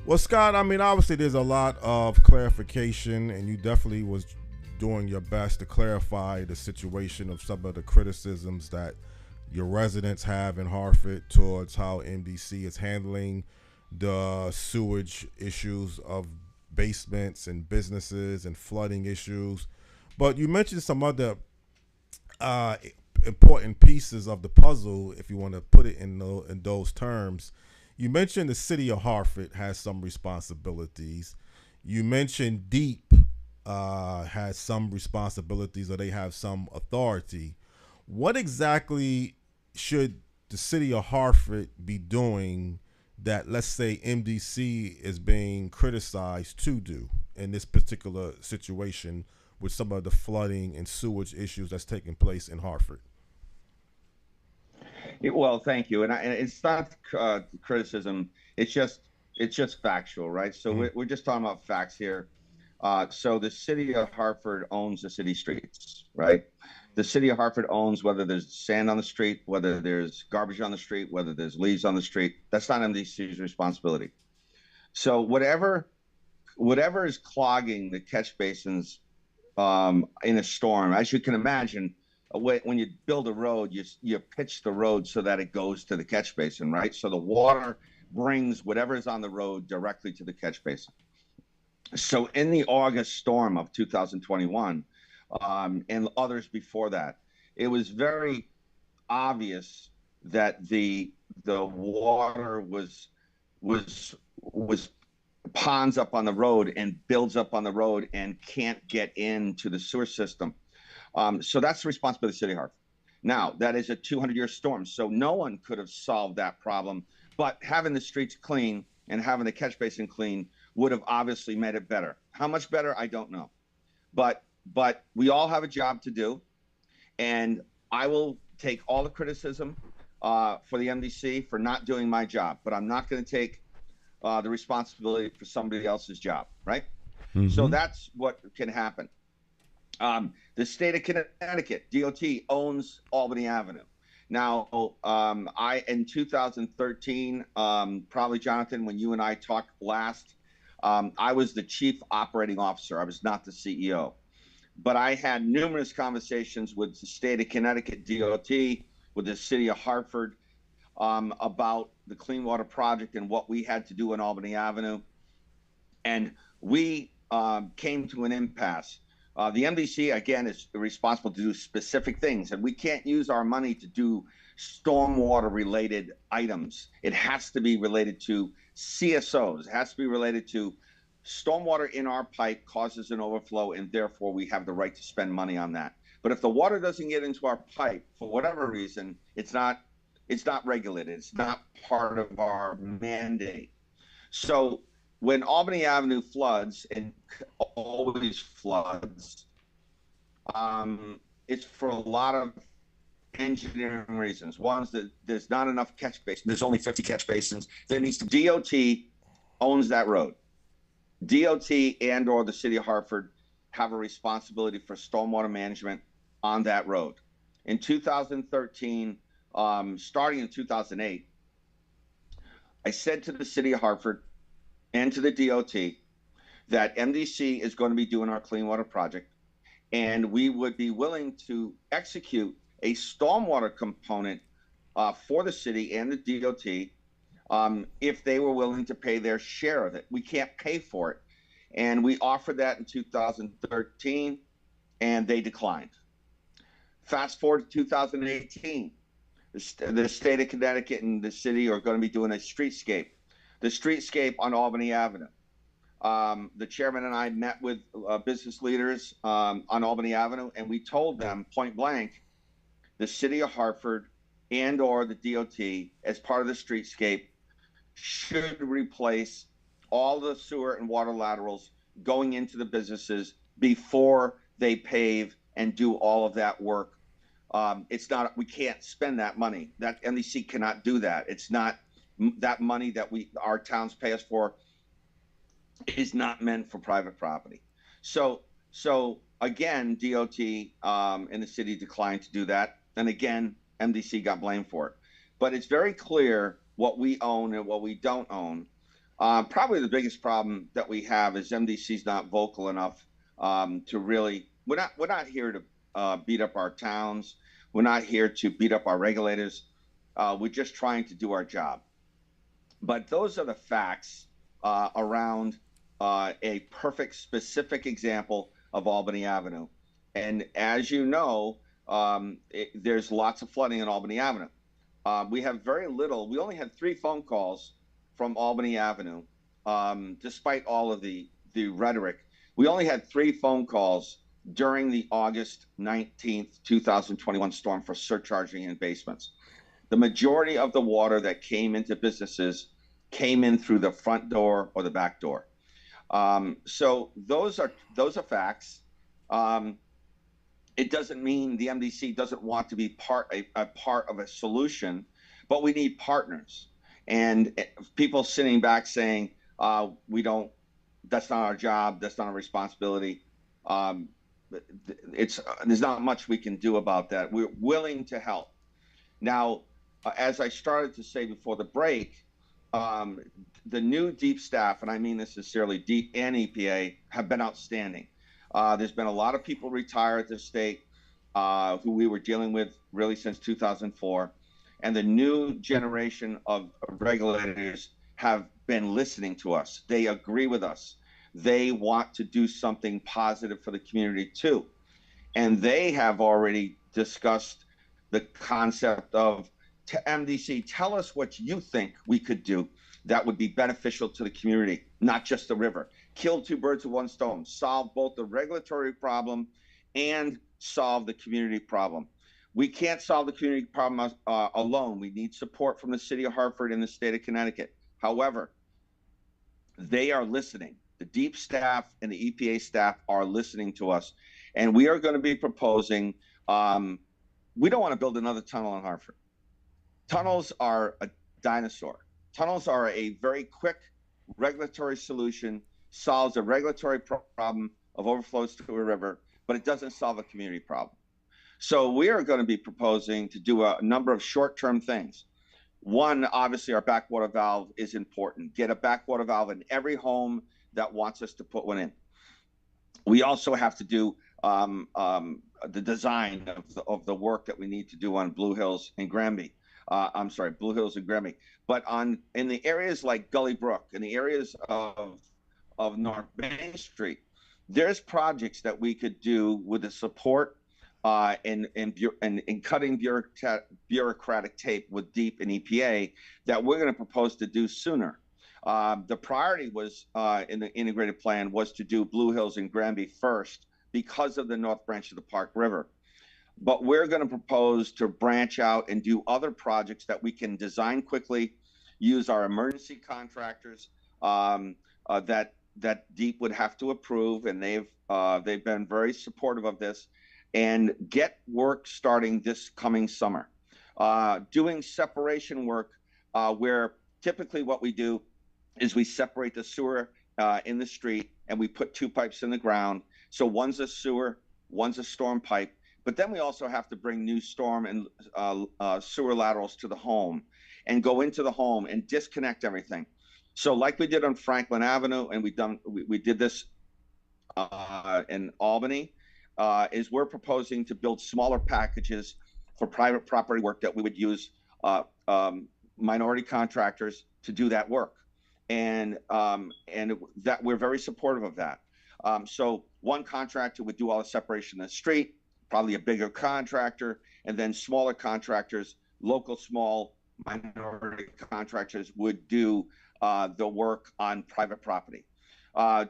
Well, Scott, I mean, obviously there's a lot of clarification, and you definitely was doing your best to clarify the situation of some of the criticisms that your residents have in Hartford towards how MDC is handling the sewage issues of basements and businesses and flooding issues. But you mentioned some other important pieces of the puzzle, if you want to put it in those terms. You mentioned the city of Hartford has some responsibilities. You mentioned DEEP has some responsibilities, or they have some authority. What exactly should the city of Hartford be doing that, let's say, MDC is being criticized to do in this particular situation with some of the flooding and sewage issues that's taking place in Hartford? Well, thank you. And it's not criticism. It's just factual, right? So we're just talking about facts here. So the city of Hartford owns the city streets, right? The city of Hartford owns whether there's sand on the street, whether there's garbage on the street, whether there's leaves on the street. That's not MDC's responsibility. So whatever is clogging the catch basins in a storm, as you can imagine, when you build a road, you pitch the road so that it goes to the catch basin, right? So the water brings whatever is on the road directly to the catch basin. So in the August storm of 2021, and others before that, it was very obvious that the water was ponds up on the road and builds up on the road and can't get into the sewer system. So that's the responsibility of the city of Hartford. Now, that is a 200-year storm, so no one could have solved that problem, but having the streets clean and having the catch basin clean would have obviously made it better. How much better, I don't know. But we all have a job to do, and I will take all the criticism for the MDC for not doing my job, but I'm not going to take the responsibility for somebody else's job, right? Mm-hmm. So that's what can happen. The state of Connecticut, DOT, owns Albany Avenue. Now, in 2013, probably, Jonathan, when you and I talked last, I was the chief operating officer. I was not the CEO. But I had numerous conversations with the state of Connecticut DOT, with the city of Hartford, about the Clean Water Project and what we had to do in Albany Avenue. And we came to an impasse. The MDC, again, is responsible to do specific things, and we can't use our money to do stormwater-related items. It has to be related to CSOs. It has to be related to stormwater in our pipe causes an overflow, and therefore we have the right to spend money on that. But if the water doesn't get into our pipe for whatever reason, it's not regulated. It's not part of our mandate. So when Albany Avenue floods, and always floods, it's for a lot of engineering reasons. One is that there's not enough catch basins. There's only 50 catch basins. There needs to be. DOT owns that road. DOT and or the city of Hartford have a responsibility for stormwater management on that road. In 2013, starting in 2008, I said to the city of Hartford and to the DOT that MDC is going to be doing our Clean Water Project, and we would be willing to execute a stormwater component for the city and the DOT if they were willing to pay their share of it. We can't pay for it. And we offered that in 2013, and they declined. Fast forward to 2018, the state of Connecticut and the city are going to be doing a streetscape. The streetscape on Albany Avenue. The chairman and I met with business leaders on Albany Avenue, and we told them point blank, the city of Hartford and or the DOT, as part of the streetscape, should replace all the sewer and water laterals going into the businesses before they pave and do all of that work. It's not, we can't spend that money. That MDC cannot do that. It's not that money that our towns pay us for is not meant for private property. So again, DOT and the city declined to do that. And again, MDC got blamed for it. But it's very clear what we own and what we don't own. Probably the biggest problem that we have is MDC's not vocal enough to really. We're not here to beat up our towns. We're not here to beat up our regulators. We're just trying to do our job. But those are the facts around a perfect, specific example of Albany Avenue. And as you know, there's lots of flooding in Albany Avenue. We have very little. We only had 3 phone calls from Albany Avenue, despite all of the rhetoric. We only had 3 phone calls during the August 19th, 2021 storm for surcharging in basements. The majority of the water that came into businesses came in through the front door or the back door. So those are facts. It doesn't mean the MDC doesn't want to be a part of a solution, but we need partners. And people sitting back saying, that's not our job, that's not our responsibility. There's not much we can do about that. We're willing to help. Now, as I started to say before the break, the new DEEP staff, and I mean this sincerely, DEEP and EPA, have been outstanding. There's been a lot of people retire at the state who we were dealing with really since 2004. And the new generation of regulators have been listening to us. They agree with us. They want to do something positive for the community too. And they have already discussed the concept of, MDC, tell us what you think we could do that would be beneficial to the community, not just the river. Kill 2 birds with 1 stone, solve both the regulatory problem and solve the community problem. We can't solve the community problem alone. We need support from the city of Hartford and the state of Connecticut. However, they are listening. The DEEP staff and the EPA staff are listening to us. And we are going to be proposing, we don't want to build another tunnel in Hartford. Tunnels are a dinosaur. Tunnels are a very quick regulatory solution, solves a regulatory problem of overflows to a river, but it doesn't solve a community problem. So we are going to be proposing to do a number of short-term things. One, obviously, our backwater valve is important. Get a backwater valve in every home that wants us to put one in. We also have to do the design of the work that we need to do on Blue Hills and Granby. Blue Hills and Granby. But in the areas like Gully Brook, in the areas of North Main Street, there's projects that we could do with the support and cutting bureaucratic tape with DEEP and EPA that we're going to propose to do sooner. The priority was in the integrated plan was to do Blue Hills and Granby first because of the North Branch of the Park River. But we're going to propose to branch out and do other projects that we can design quickly, use our emergency contractors that DEEP would have to approve, and they've been very supportive of this, and get work starting this coming summer. Doing separation work where typically what we do is we separate the sewer in the street and we put 2 pipes in the ground. So one's a sewer, one's a storm pipe. But then we also have to bring new storm and sewer laterals to the home and go into the home and disconnect everything. So like we did on Franklin Avenue, and we did this in Albany, is we're proposing to build smaller packages for private property work that we would use minority contractors to do that work. And that we're very supportive of that. So one contractor would do all the separation in the street, probably a bigger contractor, and then smaller contractors, local small minority contractors would do the work on private property.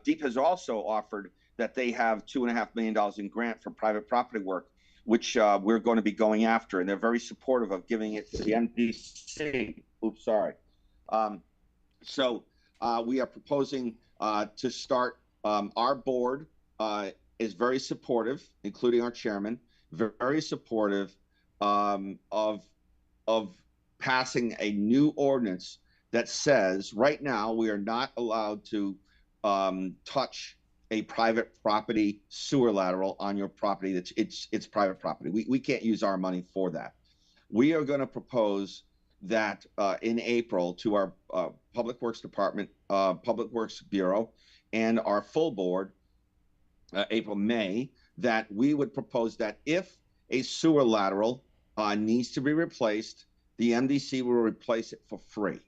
Deep has also offered that they have $2.5 million in grant for private property work, which we're going to be going after, and they're very supportive of giving it to the NBC. Oops, sorry. So we are proposing to start. Our board is very supportive, including our chairman, very supportive of passing a new ordinance that says right now we are not allowed to touch a private property sewer lateral on your property. It's private property. We can't use our money for that. We are going to propose that in April to our Public Works Department, Public Works Bureau, and our full board, May, that we would propose that if a sewer lateral needs to be replaced, the MDC will replace it for free.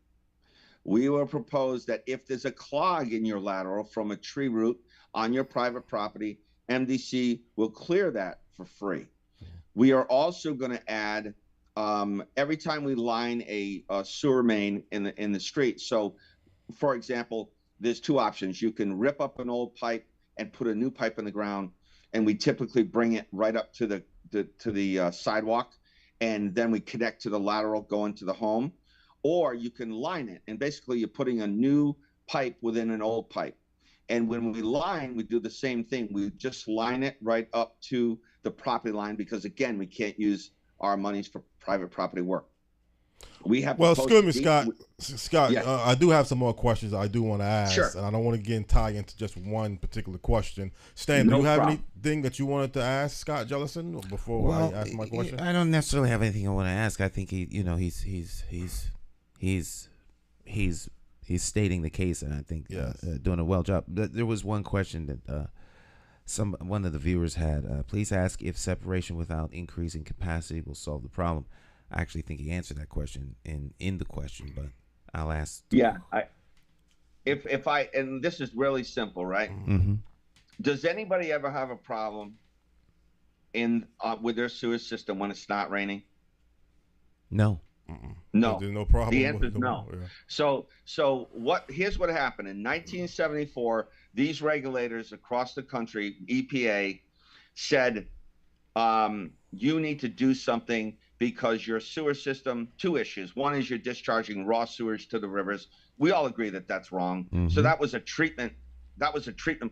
We will propose that if there's a clog in your lateral from a tree root on your private property, MDC will clear that for free. We are also going to add every time we line a sewer main in the street. So, for example, there's two options. You can rip up an old pipe and put a new pipe in the ground, and we typically bring it right up to the sidewalk, and then we connect to the lateral going to the home. Or you can line it, and basically you're putting a new pipe within an old pipe. And when we line, we do the same thing. We just line it right up to the property line because, again, we can't use our monies for private property work. We have excuse me, Scott. Yeah. I do have some more questions I do want to ask, Sure. and I don't want to get tied into just one particular question. Stan, do you have anything that you wanted to ask Scott Jellison before I ask my question? I don't necessarily have anything I want to ask. I think he's stating the case, and I think doing a well job. There was one question that one of the viewers had. Please ask if separation without increasing capacity will solve the problem. I actually think he answered that question in the question, but I'll ask. Yeah, and this is really simple, right? Mm-hmm. Does anybody ever have a problem with their sewer system when it's not raining? No. No. There's no problem. The answer is with no. Yeah. So here's what happened. In 1974, these regulators across the country, EPA, said you need to do something because your sewer system, two issues. One is you're discharging raw sewage to the rivers. We all agree that that's wrong. Mm-hmm. So that was a treatment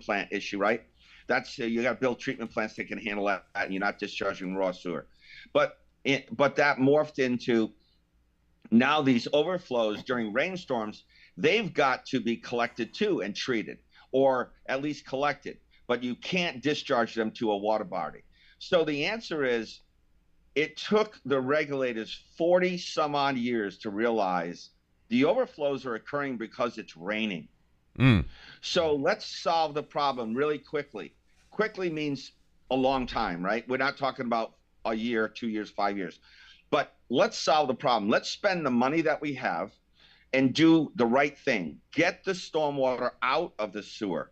plant issue, right? That's you got to build treatment plants that can handle that, and you're not discharging raw sewer. But that morphed into now these overflows during rainstorms, they've got to be collected too and treated, or at least collected, but you can't discharge them to a water body. So the answer is, it took the regulators 40 some odd years to realize the overflows are occurring because it's raining. So let's solve the problem really quickly. Quickly means a long time, right? We're not talking about a year, 2 years, 5 years. But let's solve the problem. Let's spend the money that we have and do the right thing. Get the stormwater out of the sewer.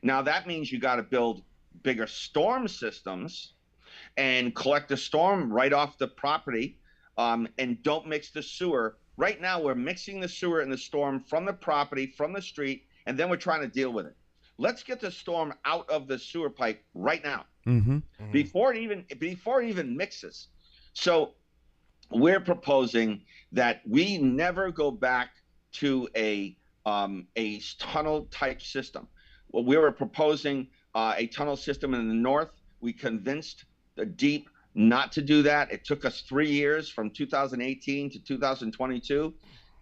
Now, that means you got to build bigger storm systems and collect the storm right off the property, and don't mix the sewer. Right now, we're mixing the sewer and the storm from the property, from the street, and then we're trying to deal with it. Let's get the storm out of the sewer pipe right now, before it even mixes. So we're proposing that we never go back to a tunnel type system. Well, we were proposing a tunnel system in the north. We convinced the Deep not to do that. It took us 3 years, from 2018 to 2022.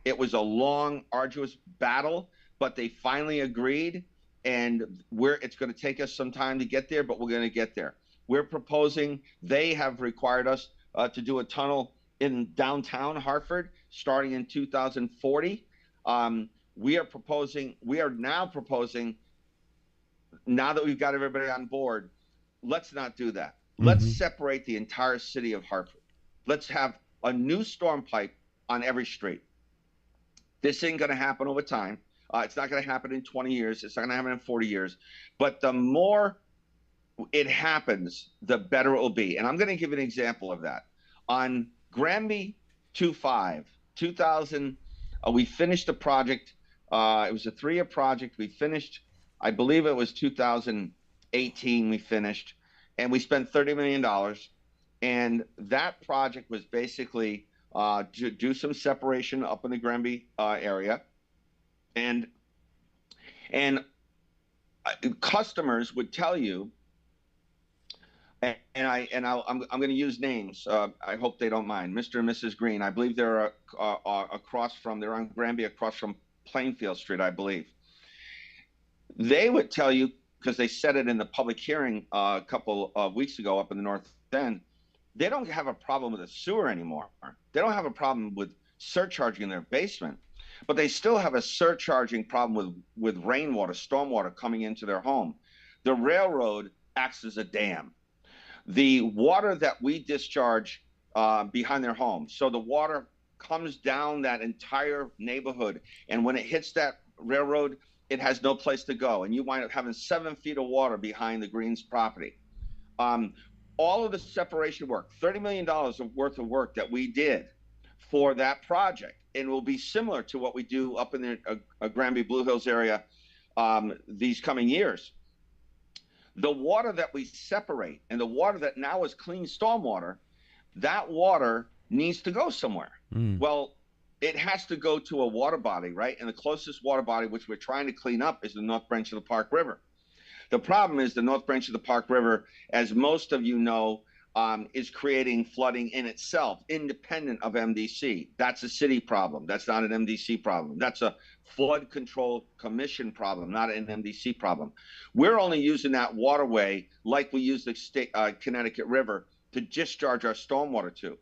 It was a long, arduous battle, but they finally agreed, and it's going to take us some time to get there, but we're going to get there. We're proposing, they have required us to do a tunnel in downtown Hartford starting in 2040. We are now proposing, now that we've got everybody on board, let's not do that. Let's separate the entire city of Hartford. Let's have a new storm pipe on every street. This ain't going to happen over time. It's not going to happen in 20 years. It's not going to happen in 40 years. But the more it happens, the better it will be. And I'm going to give an example of that. On Granby 2000, we finished the project. It was a 3-year project. We finished I believe it was 2018 we finished, and we spent $30 million. And that project was basically to do some separation up in the Granby area. And customers would tell you, I'm going to use names. I hope they don't mind. Mr. and Mrs. Green. I believe they're they're on Granby, across from Plainfield Street, I believe. They would tell you, because they said it in the public hearing a couple of weeks ago up in the North End, they don't have a problem with the sewer anymore. They don't have a problem with surcharging in their basement, but they still have a surcharging problem with rainwater, stormwater coming into their home. The railroad acts as a dam. The water that we discharge behind their home, so the water comes down that entire neighborhood, and when it hits that railroad, it has no place to go, and you wind up having 7 feet of water behind the Greens property. All of the separation work, $30 million worth of work that we did for that project, and will be similar to what we do up in the Granby Blue Hills area these coming years. The water that we separate and the water that now is clean stormwater, that water needs to go somewhere. Well, it has to go to a water body, right? And the closest water body, which we're trying to clean up, is the North Branch of the Park River. The problem is the North Branch of the Park River, as most of you know, is creating flooding in itself, independent of MDC. That's a city problem. That's not an MDC problem. That's a Flood Control Commission problem, not an MDC problem. We're only using that waterway like we use the Connecticut River to discharge our stormwater to.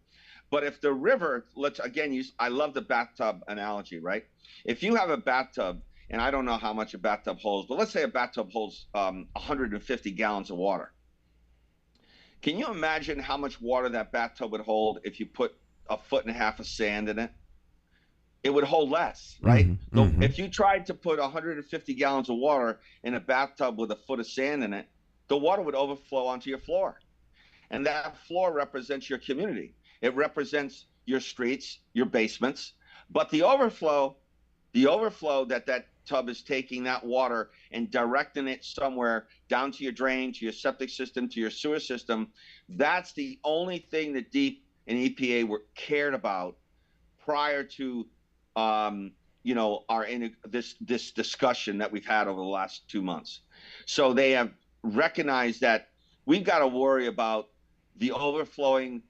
But if the river, let's again use, I love the bathtub analogy, right? If you have a bathtub, and I don't know how much a bathtub holds, but let's say a bathtub holds 150 gallons of water. Can you imagine how much water that bathtub would hold if you put 1.5 feet of sand in it? It would hold less, right? So if you tried to put 150 gallons of water in a bathtub with 1 foot of sand in it, the water would overflow onto your floor. And that floor represents your community. It represents your streets, your basements, but the overflow that tub is taking that water and directing it somewhere down to your drain, to your septic system, to your sewer system. That's the only thing that DEEP and EPA were cared about prior to, this discussion that we've had over the last 2 months. So they have recognized that we've got to worry about the overflowing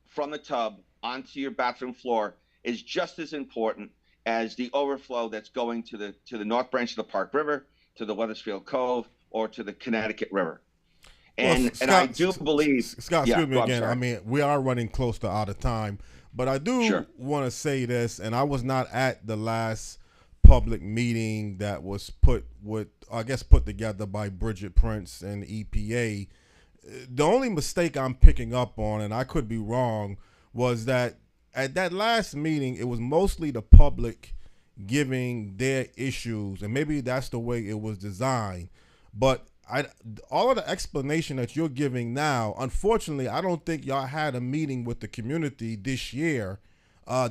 from the tub onto your bathroom floor is just as important as the overflow that's going to the North Branch of the Park River, to the Weathersfield Cove, or to the Connecticut River. And Scott, I do believe, Scott, excuse me again. I mean, we are running close to out of time, but I do want to say this, and I was not at the last public meeting that was put together by Bridget Prince and EPA. The only mistake I'm picking up on, and I could be wrong, was that at that last meeting, it was mostly the public giving their issues, and maybe that's the way it was designed. But all of the explanation that you're giving now, unfortunately, I don't think y'all had a meeting with the community this year,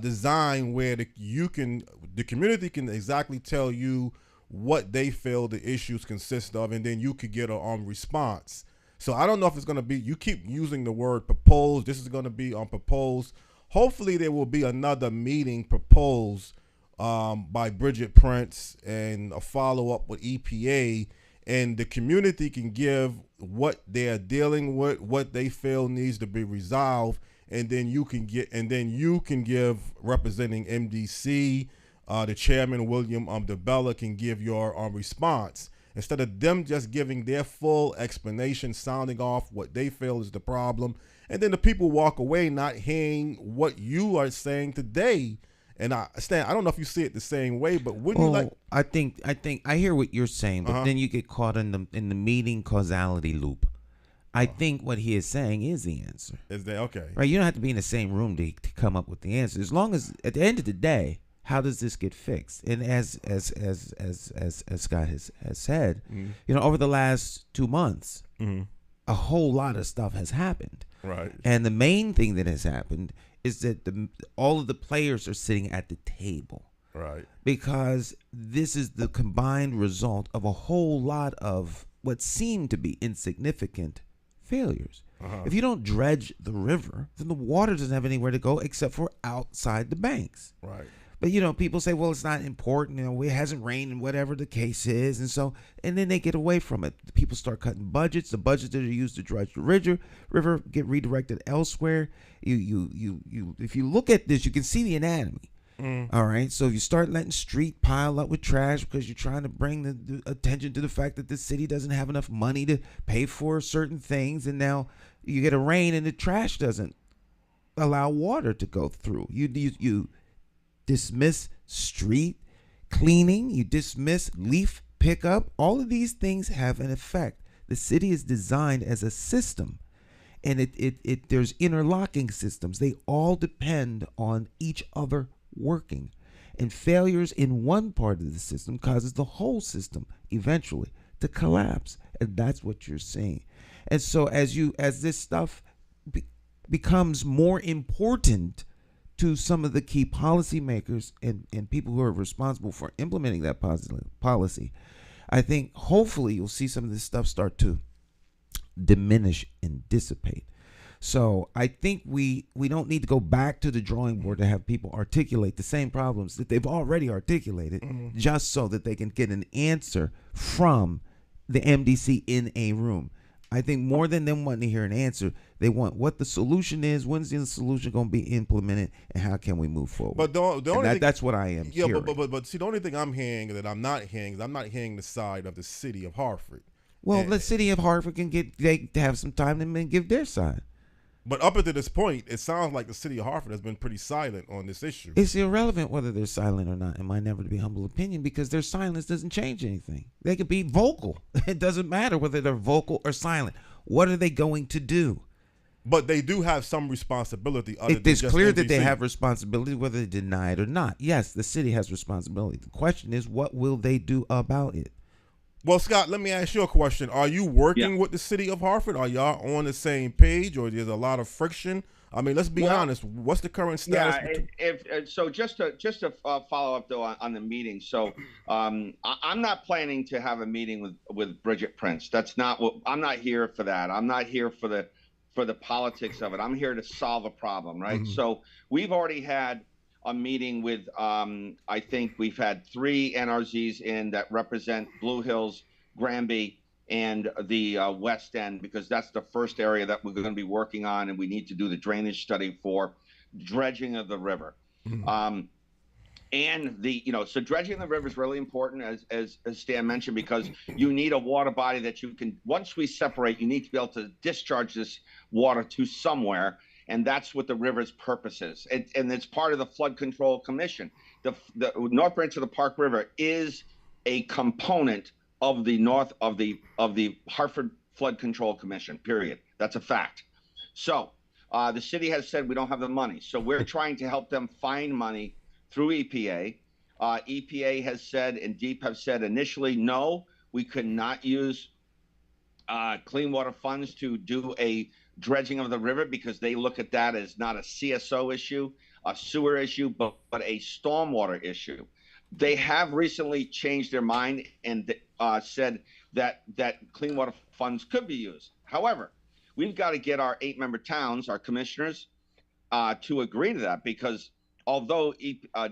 designed where the community can exactly tell you what they feel the issues consist of, and then you could get a response. So I don't know if it's going to be, you keep using the word proposed. This is going to be on proposed. Hopefully there will be another meeting proposed by Bridget Prince and a follow-up with EPA, and the community can give what they're dealing with, what they feel needs to be resolved, and then you can give representing MDC, the chairman William DeBella can give your response. Instead of them just giving their full explanation, sounding off what they feel is the problem, and then the people walk away not hearing what you are saying today. And Stan, I don't know if you see it the same way, but wouldn't you like? I think I hear what you're saying, but then you get caught in the meeting causality loop. I think what he is saying is the answer. Is that okay? Right, you don't have to be in the same room to come up with the answer. As long as at the end of the day, how does this get fixed? And as Scott has said, over the last 2 months, a whole lot of stuff has happened. Right. And the main thing that has happened is that all of the players are sitting at the table. Right. Because this is the combined result of a whole lot of what seem to be insignificant failures. If you don't dredge the river, then the water doesn't have anywhere to go except for outside the banks. Right. But, people say, well, it's not important. It hasn't rained and whatever the case is. And then they get away from it. People start cutting budgets. The budgets that are used to dredge the river get redirected elsewhere. If you look at this, you can see the anatomy. All right. So if you start letting street pile up with trash because you're trying to bring the attention to the fact that the city doesn't have enough money to pay for certain things. And now you get a rain and the trash doesn't allow water to go through. You dismiss street cleaning. You dismiss leaf pickup. All of these things have an effect. The city is designed as a system. And there's interlocking systems. They all depend on each other working, and failures in one part of the system causes the whole system eventually to collapse, and that's what you're seeing. And so as this stuff becomes more important to some of the key policymakers and people who are responsible for implementing that policy, I think hopefully you'll see some of this stuff start to diminish and dissipate. So I think we don't need to go back to the drawing board to have people articulate the same problems that they've already articulated, just so that they can get an answer from the MDC in a room. I think more than them wanting to hear an answer, they want what the solution is, when's the solution going to be implemented, and how can we move forward. But that's what I am hearing. But see, the only thing I'm hearing that I'm not hearing is I'm not hearing the side of the city of Hartford. Well, the city of Hartford can they have some time and give their side. But up until this point, it sounds like the city of Hartford has been pretty silent on this issue. It's irrelevant whether they're silent or not, in my never to be humble opinion, because their silence doesn't change anything. They could be vocal. It doesn't matter whether they're vocal or silent. What are they going to do? But they do have some responsibility. It's clear that they have responsibility, whether they deny it or not. Yes, the city has responsibility. The question is, what will they do about it? Well, Scott, let me ask you a question. Are you working with the city of Hartford? Are y'all on the same page, or there's a lot of friction? I mean, let's be honest. What's the current status? So just to follow up though on the meeting. So I'm not planning to have a meeting with Bridget Prince. That's not what I'm not here for that. I'm not here for the politics of it. I'm here to solve a problem, right? So we've already had a meeting with, I think we've had 3 NRZs in that represent Blue Hills, Granby, and the West End, because that's the first area that we're going to be working on, and we need to do the drainage study for dredging of the river. And so dredging the river is really important, as Stan mentioned, because you need a water body that you can, once we separate, you need to be able to discharge this water to somewhere. And that's what the river's purpose is. And it's part of the Flood Control Commission. The North Branch of the Park River is a component of the Hartford Flood Control Commission, period. That's a fact. So the city has said we don't have the money. So we're trying to help them find money through EPA. EPA has said, and DEEP have said initially, no, we could not use clean water funds to do a dredging of the river, because they look at that as not a CSO issue, a sewer issue, but a stormwater issue. They have recently changed their mind and said that clean water funds could be used. However, we've got to get our 8-member towns, our commissioners, to agree to that, because although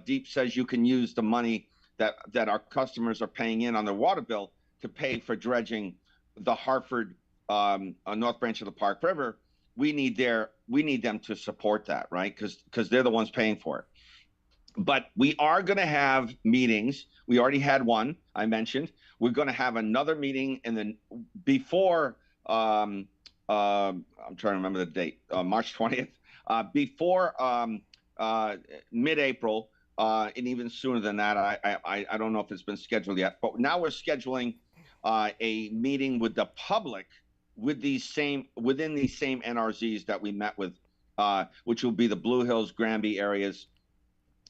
DEEP says you can use the money that our customers are paying in on their water bill to pay for dredging the Hartford North Branch of the Park River, we need them to support that, right? Because they're the ones paying for it. But we are going to have meetings. We already had one, I mentioned. We're going to have another meeting before I'm trying to remember the date, March 20th, before mid-April, and even sooner than that. I don't know if it's been scheduled yet, but now we're scheduling a meeting with the public within these same NRZs that we met with, which will be the Blue Hills, Granby areas,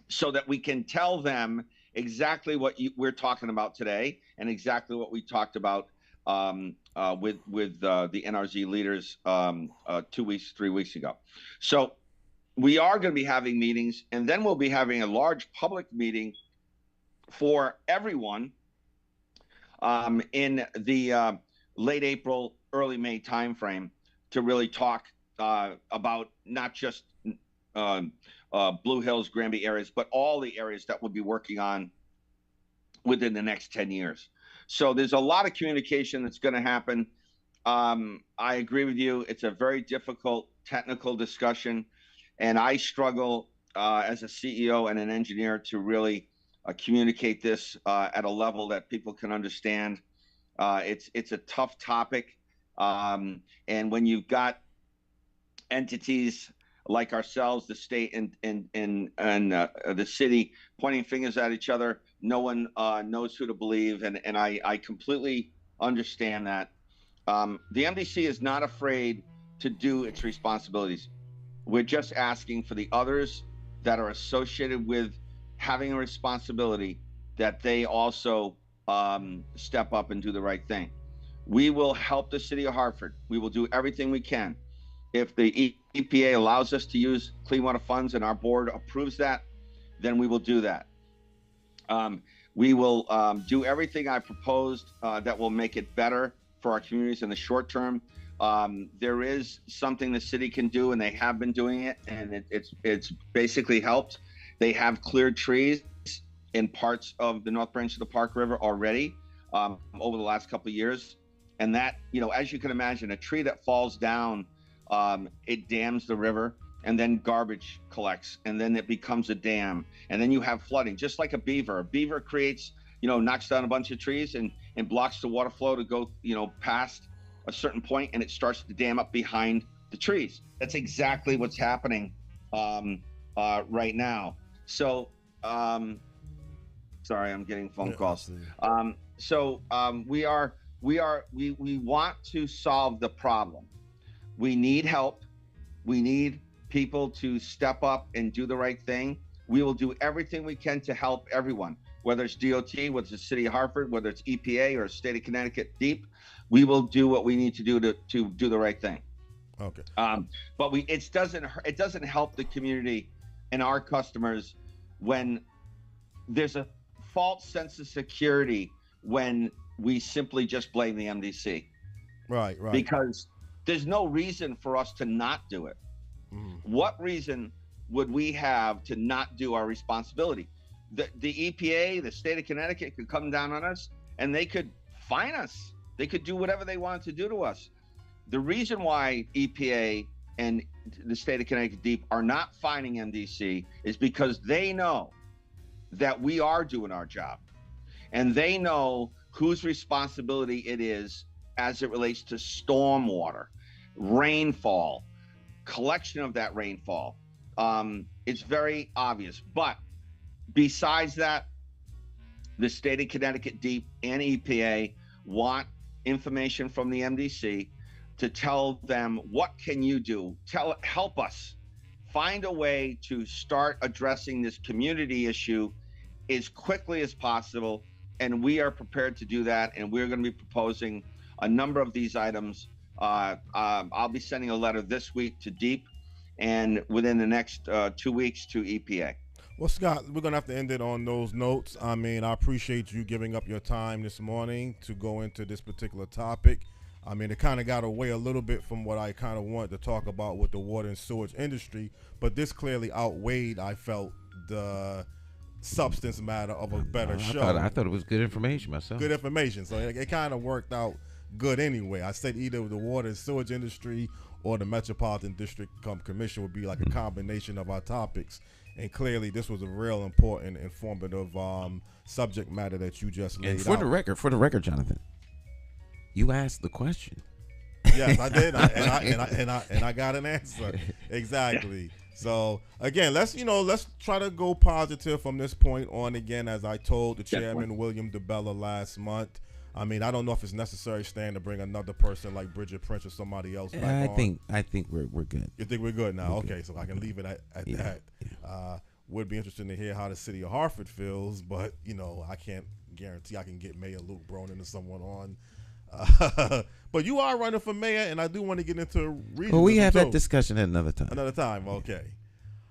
so that we can tell them exactly what we're talking about today and exactly what we talked about with the NRZ leaders 3 weeks ago. So we are going to be having meetings, and then we'll be having a large public meeting for everyone in the late April, early May timeframe to really talk about not just Blue Hills, Granby areas, but all the areas that we'll be working on within the next 10 years. So there's a lot of communication that's going to happen. I agree with you. It's a very difficult technical discussion, and I struggle as a CEO and an engineer to really communicate this at a level that people can understand. It's a tough topic, and when you've got entities like ourselves, the state and the city pointing fingers at each other, no one knows who to believe, and I completely understand that. The MDC is not afraid to do its responsibilities. We're just asking for the others that are associated with having a responsibility that they also step up and do the right thing. We will help the city of Hartford. We will do everything we can. If the EPA allows us to use clean water funds and our board approves that, then we will do that. We will do everything I proposed that will make it better for our communities in the short term. There is something the city can do, and they have been doing it, and it's basically helped. They have cleared trees in parts of the North Branch of the Park River already over the last couple of years. And that, as you can imagine, a tree that falls down, it dams the river, and then garbage collects, and then it becomes a dam, and then you have flooding, just like a beaver. A beaver creates, knocks down a bunch of trees and blocks the water flow to go, past a certain point, and it starts to dam up behind the trees. That's exactly what's happening right now. So, sorry, I'm getting phone calls. We want to solve the problem. We need help. We need people to step up and do the right thing. We will do everything we can to help everyone, whether it's DOT, whether it's the city of Hartford, whether it's EPA or state of Connecticut DEEP. We will do what we need to do to do the right thing. Okay. But it doesn't help the community and our customers when there's a false sense of security when we simply just blame the MDC. Right. Because there's no reason for us to not do it. What reason would we have to not do our responsibility? The EPA, the state of Connecticut could come down on us and they could fine us. They could do whatever they wanted to do to us. The reason why EPA and the state of Connecticut DEEP are not fining MDC is because they know that we are doing our job, and they know whose responsibility it is as it relates to stormwater, rainfall, collection of that rainfall. It's very obvious. But besides that, the state of Connecticut DEEP and EPA want information from the MDC to tell them, what can you do? Help us find a way to start addressing this community issue as quickly as possible. And we are prepared to do that. And we're going to be proposing a number of these items. I'll be sending a letter this week to DEEP and within the next 2 weeks to EPA. Well, Scott, we're going to have to end it on those notes. I mean, I appreciate you giving up your time this morning to go into this particular topic. I mean, it kind of got away a little bit from what I kind of wanted to talk about with the water and sewage industry, but this clearly outweighed, I felt, the substance matter of a better show. I thought it was good information myself. Good information. So it kind of worked out good anyway. I said either the water and sewage industry or the Metropolitan District Commission would be like a combination of our topics. And clearly, this was a real important, informative subject matter that you just laid out. For the record, Jonathan, you asked the question. Yes, I did, and I got an answer. Exactly. So again, let's try to go positive from this point on. Again, as I told the chairman, William DeBella, last month. I mean, I don't know if it's necessary, Stan, to bring another person like Bridget Prince or somebody else back on. I think we're good. You think we're good now? Okay, so I can leave it at that. Yeah. Would be interesting to hear how the city of Hartford feels, but I can't guarantee I can get Mayor Luke Bronin or someone on. But you are running for mayor, and I do want to get into regions. Well, we have that discussion at another time. Another time, okay.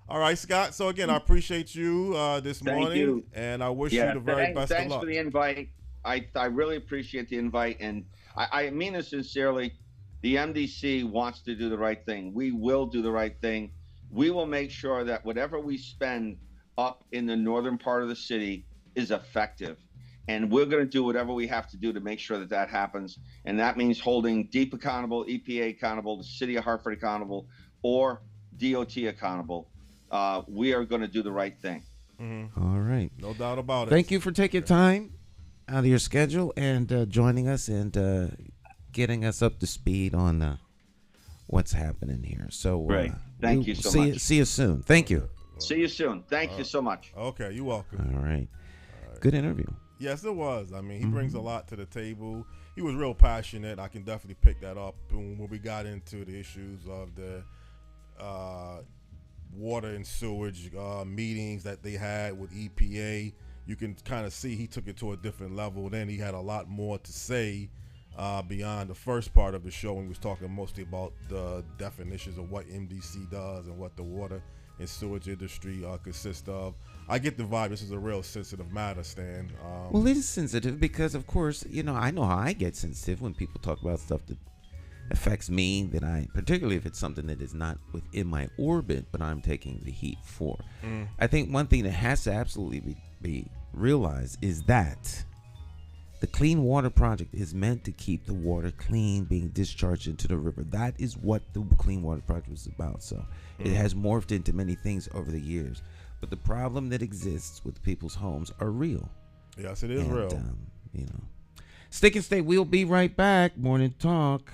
All right, Scott. So again, I appreciate you this Thank morning, you. and I wish you the very best of Thanks luck. for the invite. I really appreciate the invite, and I mean it sincerely. The MDC wants to do the right thing. We will do the right thing. We will make sure that whatever we spend up in the northern part of the city is effective. And we're going to do whatever we have to do to make sure that that happens. And that means holding DEEP accountable, EPA accountable, the city of Hartford accountable, or DOT accountable. We are going to do the right thing. All right. No doubt about it. Thank you for taking time out of your schedule and joining us and getting us up to speed on what's happening here. So Great. Thank you so much. See you soon. Thank you. See you soon. Thank you so much. Okay, you're welcome. All right. Good interview. Yes, it was. I mean, he brings a lot to the table. He was real passionate. I can definitely pick that up when we got into the issues of the water and sewage meetings that they had with EPA. You can kind of see he took it to a different level. Then he had a lot more to say beyond the first part of the show when he was talking mostly about the definitions of what MDC does and what the water and sewage industry consists of. I get the vibe this is a real sensitive matter, Stan. Well, it is sensitive because, of course, I know how I get sensitive when people talk about stuff that affects me, particularly if it's something that is not within my orbit, but I'm taking the heat for. I think one thing that has to absolutely be realized is that the Clean Water Project is meant to keep the water clean, being discharged into the river. That is what the Clean Water Project was about. So it has morphed into many things over the years. But the problem that exists with people's homes are real. Yes, it is real. Stick and stay. We'll be right back. Morning Talk.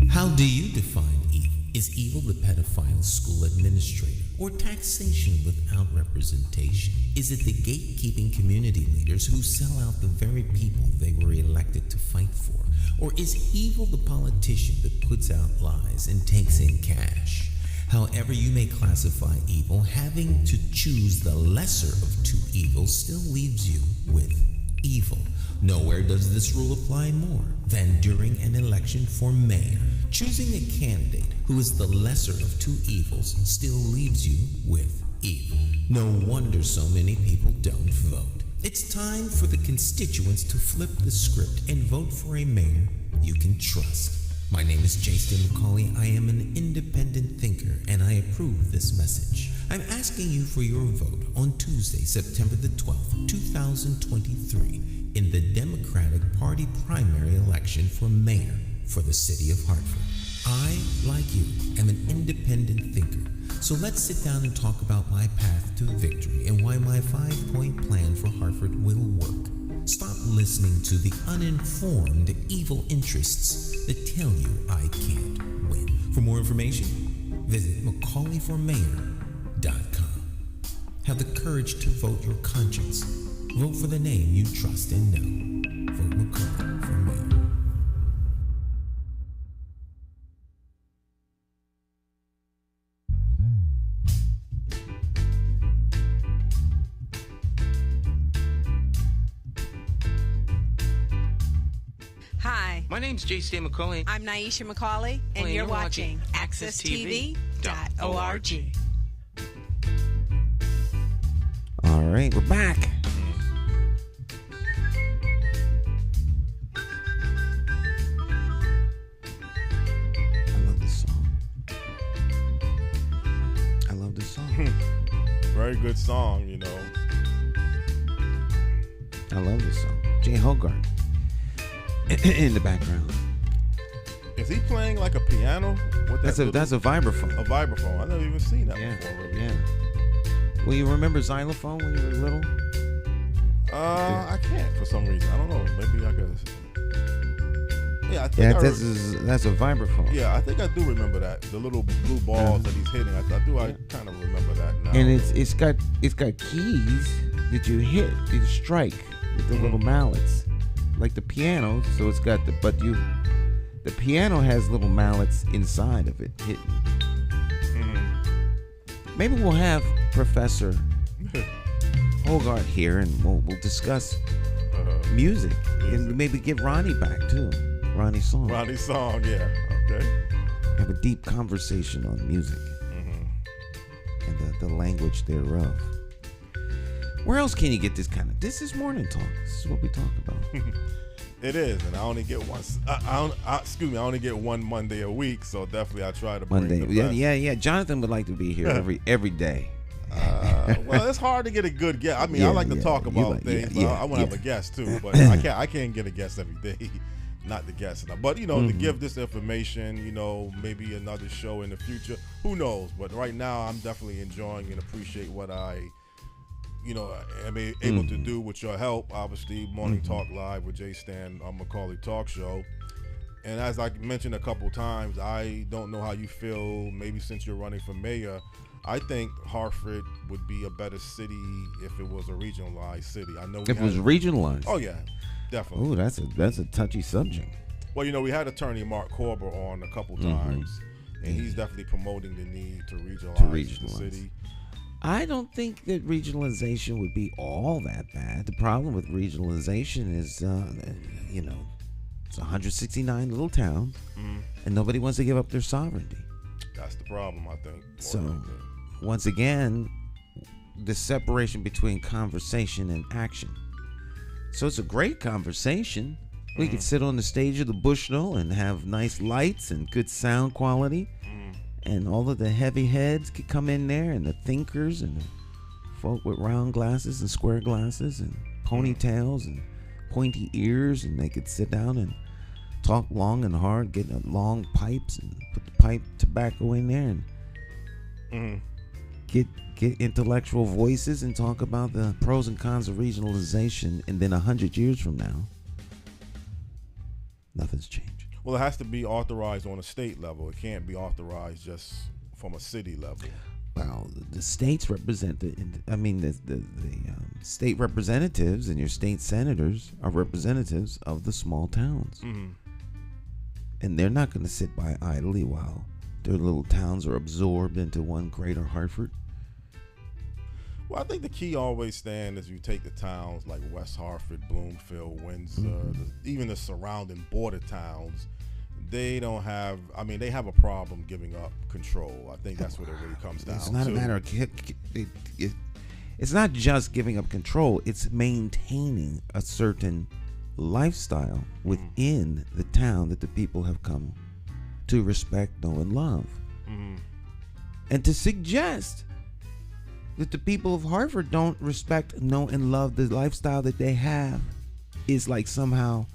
How do you define evil? Is evil the pedophile school administrator or taxation without representation? Is it the gatekeeping community leaders who sell out the very people they were elected to fight for? Or is evil the politician that puts out lies and takes in cash? However you may classify evil, having to choose the lesser of two evils still leaves you with evil. Nowhere does this rule apply more than during an election for mayor. Choosing a candidate who is the lesser of two evils still leaves you with evil. No wonder so many people don't vote. It's time for the constituents to flip the script and vote for a mayor you can trust. My name is Jason McCauley. I am an independent thinker, and I approve this message. I'm asking you for your vote on Tuesday, September the 12th, 2023, in the Democratic Party primary election for mayor for the city of Hartford. I, like you, am an independent thinker. So let's sit down and talk about my path to victory and why my 5-point plan for Hartford will work. Stop listening to the uninformed evil interests that tell you I can't win. For more information, visit McCauleyformayor.com. Have the courage to vote your conscience. Vote for the name you trust and know. Vote McCauley for mayor. Hi, My name's J.C. McCauley. I'm Nyesha McCauley, and you're watching AccessTV.org. All right, we're back. I love this song. Very good song, I love this song. Jay Hogarth in the background. Is he playing like a piano? That's a vibraphone. A vibraphone. I've never even seen that before. Really. Yeah. Well, you remember xylophone when you were little? I can't for some reason. I don't know. Maybe I could. Yeah, I think that's a vibraphone. Yeah, I think I do remember that. The little blue balls that he's hitting. I kind of remember that now. And it's got keys that you hit, you strike with the little mallets, like the piano. So it's got the piano has little mallets inside of it hitting. Mm-hmm. Maybe we'll have Professor Hogarth here, and we'll discuss music and maybe get Ronnie back too. Ronnie's song. Ronnie's song, yeah. Okay. Have a deep conversation on music and the language thereof. Where else can you get this kind of? This is morning talk. This is what we talk about. It is, and I only get one. I only get one Monday a week, so definitely I try to bring Monday. the best. Yeah. Jonathan would like to be here every day. Well, it's hard to get a good guest. I mean, I like to talk about things. I want to have a guest too, but I can't get a guest every day. Not the guest enough, but to give this information, maybe another show in the future. Who knows? But right now, I'm definitely enjoying and appreciate what I am able to do with your help. Obviously, Morning Talk Live with Jay Stan on McCauley Talk Show. And as I mentioned a couple times, I don't know how you feel. Maybe since you're running for mayor, I think Hartford would be a better city if it was a regionalized city. I know if it was regionalized. Oh yeah, definitely. Oh, that's a touchy subject. Well, we had attorney Mark Korber on a couple times, and he's definitely promoting the need to regionalize the city. I don't think that regionalization would be all that bad. The problem with regionalization is, it's 169 little towns, and nobody wants to give up their sovereignty. That's the problem, I think. So, once again, the separation between conversation and action. So it's a great conversation. We could sit on the stage of the Bushnell and have nice lights and good sound quality. And all of the heavy heads could come in there, and the thinkers, and the folk with round glasses and square glasses and ponytails and pointy ears, and they could sit down and talk long and hard, get long pipes and put the pipe tobacco in there, and get intellectual voices and talk about the pros and cons of regionalization. And then 100 years from now, nothing's changed. Well, it has to be authorized on a state level. It can't be authorized just from a city level. Well, the states represent the state representatives and your state senators are representatives of the small towns. And they're not going to sit by idly while their little towns are absorbed into one greater Hartford. Well, I think the key always stands as you take the towns like West Hartford, Bloomfield, Windsor, even the surrounding border towns. They don't have, they have a problem giving up control. I think that's what it really comes down to. It's not a matter of, it's not just giving up control. It's maintaining a certain lifestyle within the town that the people have come to respect, know, and love. And to suggest that the people of Hartford don't respect, know, and love the lifestyle that they have is like somehow,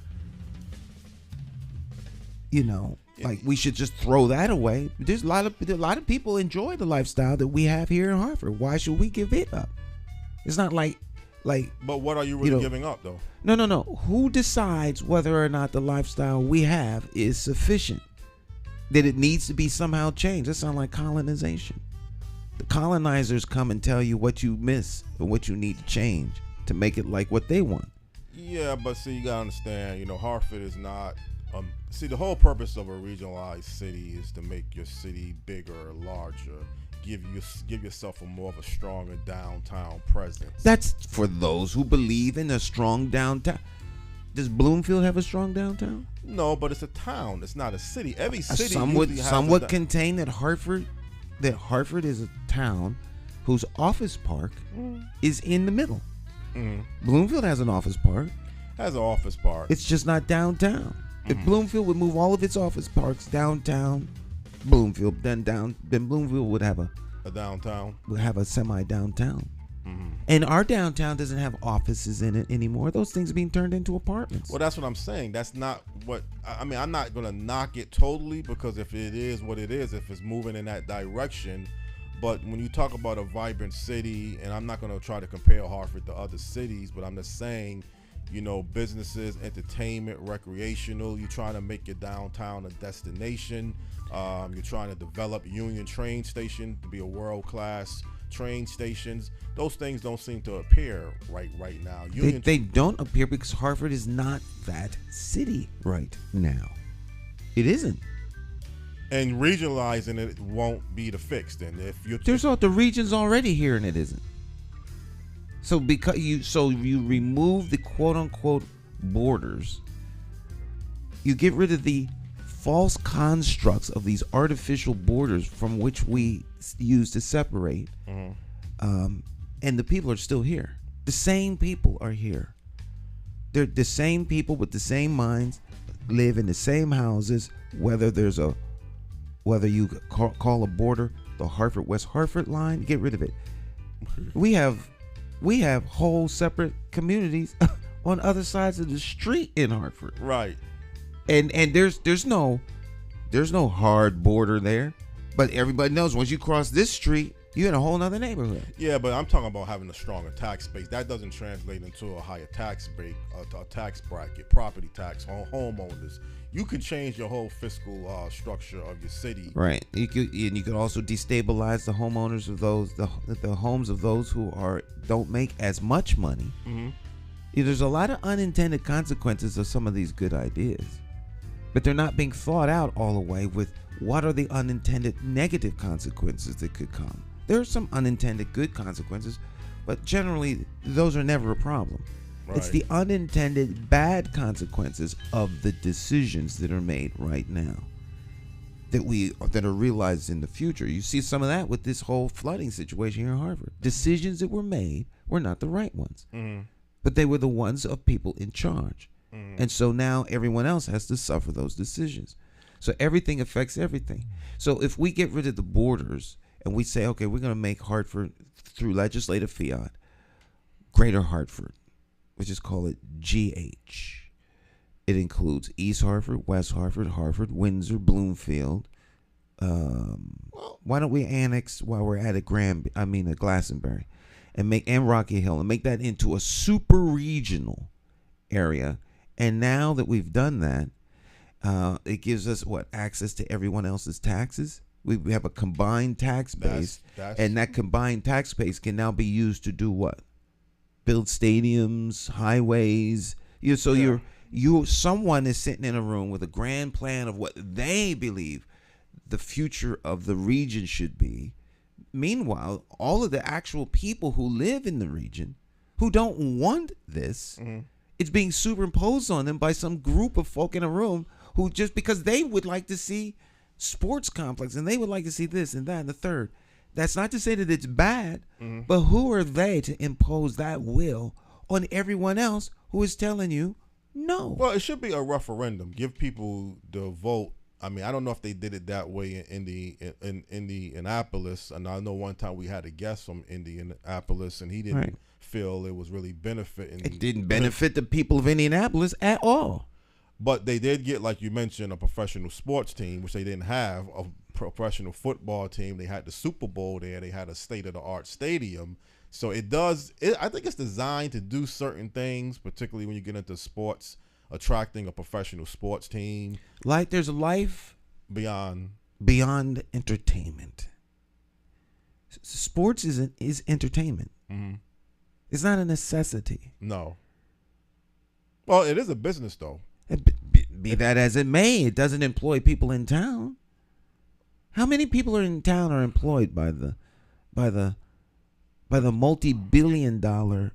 like we should just throw that away. There's a lot of people enjoy the lifestyle that we have here in Hartford. Why should we give it up? It's not like. But what are you really giving up, though? No. Who decides whether or not the lifestyle we have is sufficient? That it needs to be somehow changed? That sounds like colonization. The colonizers come and tell you what you miss and what you need to change to make it like what they want. Yeah, but see, you gotta understand, Hartford is not. The whole purpose of a regionalized city is to make your city bigger, larger, give yourself more of a stronger downtown presence. That's for those who believe in a strong downtown. Does Bloomfield have a strong downtown? No, but it's a town. It's not a city. Every city some would contain that Hartford is a town whose office park is in the middle. Bloomfield has an office park. Has an office park. It's just not downtown. If Bloomfield would move all of its office parks downtown Bloomfield, then Bloomfield would have a downtown. Would have a semi-downtown. And our downtown doesn't have offices in it anymore. Those things are being turned into apartments. Well, that's what I'm saying. That's not what I'm not going to knock it totally, because if it is what it is, if it's moving in that direction. But when you talk about a vibrant city, and I'm not going to try to compare Hartford to other cities, but I'm just saying, businesses, entertainment, recreational, you're trying to make your downtown a destination. You're trying to develop Union train station to be a world-class train stations. Those things don't seem to appear right now. They don't appear because Hartford is not that city right now. It isn't. And regionalizing it won't be the fix. Then the region's already here and it isn't. So you remove the quote unquote borders, you get rid of the false constructs of these artificial borders from which we use to separate, and the people are still here. The same people are here. They're the same people with the same minds, live in the same houses. Whether you call a border the Hartford West Hartford line, get rid of it. We have whole separate communities on other sides of the street in Hartford. Right. And there's no hard border there, but everybody knows once you cross this street, you're in a whole nother neighborhood. Yeah, but I'm talking about having a stronger tax base. That doesn't translate into a higher tax break, a tax bracket, property tax on homeowners. You can change your whole fiscal structure of your city. Right. You could also destabilize the homeowners of those the homes of those who don't make as much money. Mm-hmm. There's a lot of unintended consequences of some of these good ideas, but they're not being thought out all the way with what are the unintended negative consequences that could come. There are some unintended good consequences, but generally those are never a problem. Right. It's the unintended bad consequences of the decisions that are made right now that are realized in the future. You see some of that with this whole flooding situation here in Hartford. Decisions that were made were not the right ones, but they were the ones of people in charge. And so now everyone else has to suffer those decisions. So everything affects everything. So if we get rid of the borders and we say, okay, we're going to make Hartford, through legislative fiat, Greater Hartford, we'll just call it GH. It includes East Hartford, West Hartford, Hartford, Windsor, Bloomfield. Why don't we annex while we're at Glastonbury, and Rocky Hill, and make that into a super regional area. And now that we've done that, it gives us access to everyone else's taxes. We have a combined tax base, and that combined tax base can now be used to do what? Build stadiums, highways. Someone is sitting in a room with a grand plan of what they believe the future of the region should be. Meanwhile, all of the actual people who live in the region who don't want this, it's being superimposed on them by some group of folk in a room who, just because they would like to see sports complex and they would like to see this and that and the third. That's not to say that it's bad, but who are they to impose that will on everyone else who is telling you no? Well, it should be a referendum. Give people the vote. I mean, I don't know if they did it that way in Indianapolis. And I know one time we had a guest from Indianapolis, and he didn't feel it was really benefiting. It didn't benefit the people of Indianapolis at all. But they did get, like you mentioned, a professional sports team, which they didn't have, a professional football team. They had the Super Bowl there. They had a state-of-the-art stadium. So I think it's designed to do certain things, particularly when you get into sports, attracting a professional sports team. Like there's life beyond entertainment. Sports is entertainment. Mm-hmm. It's not a necessity. No. Well, it is a business, though. Be that as it may, it doesn't employ people in town. How many people in town are employed by the multi-billion-dollar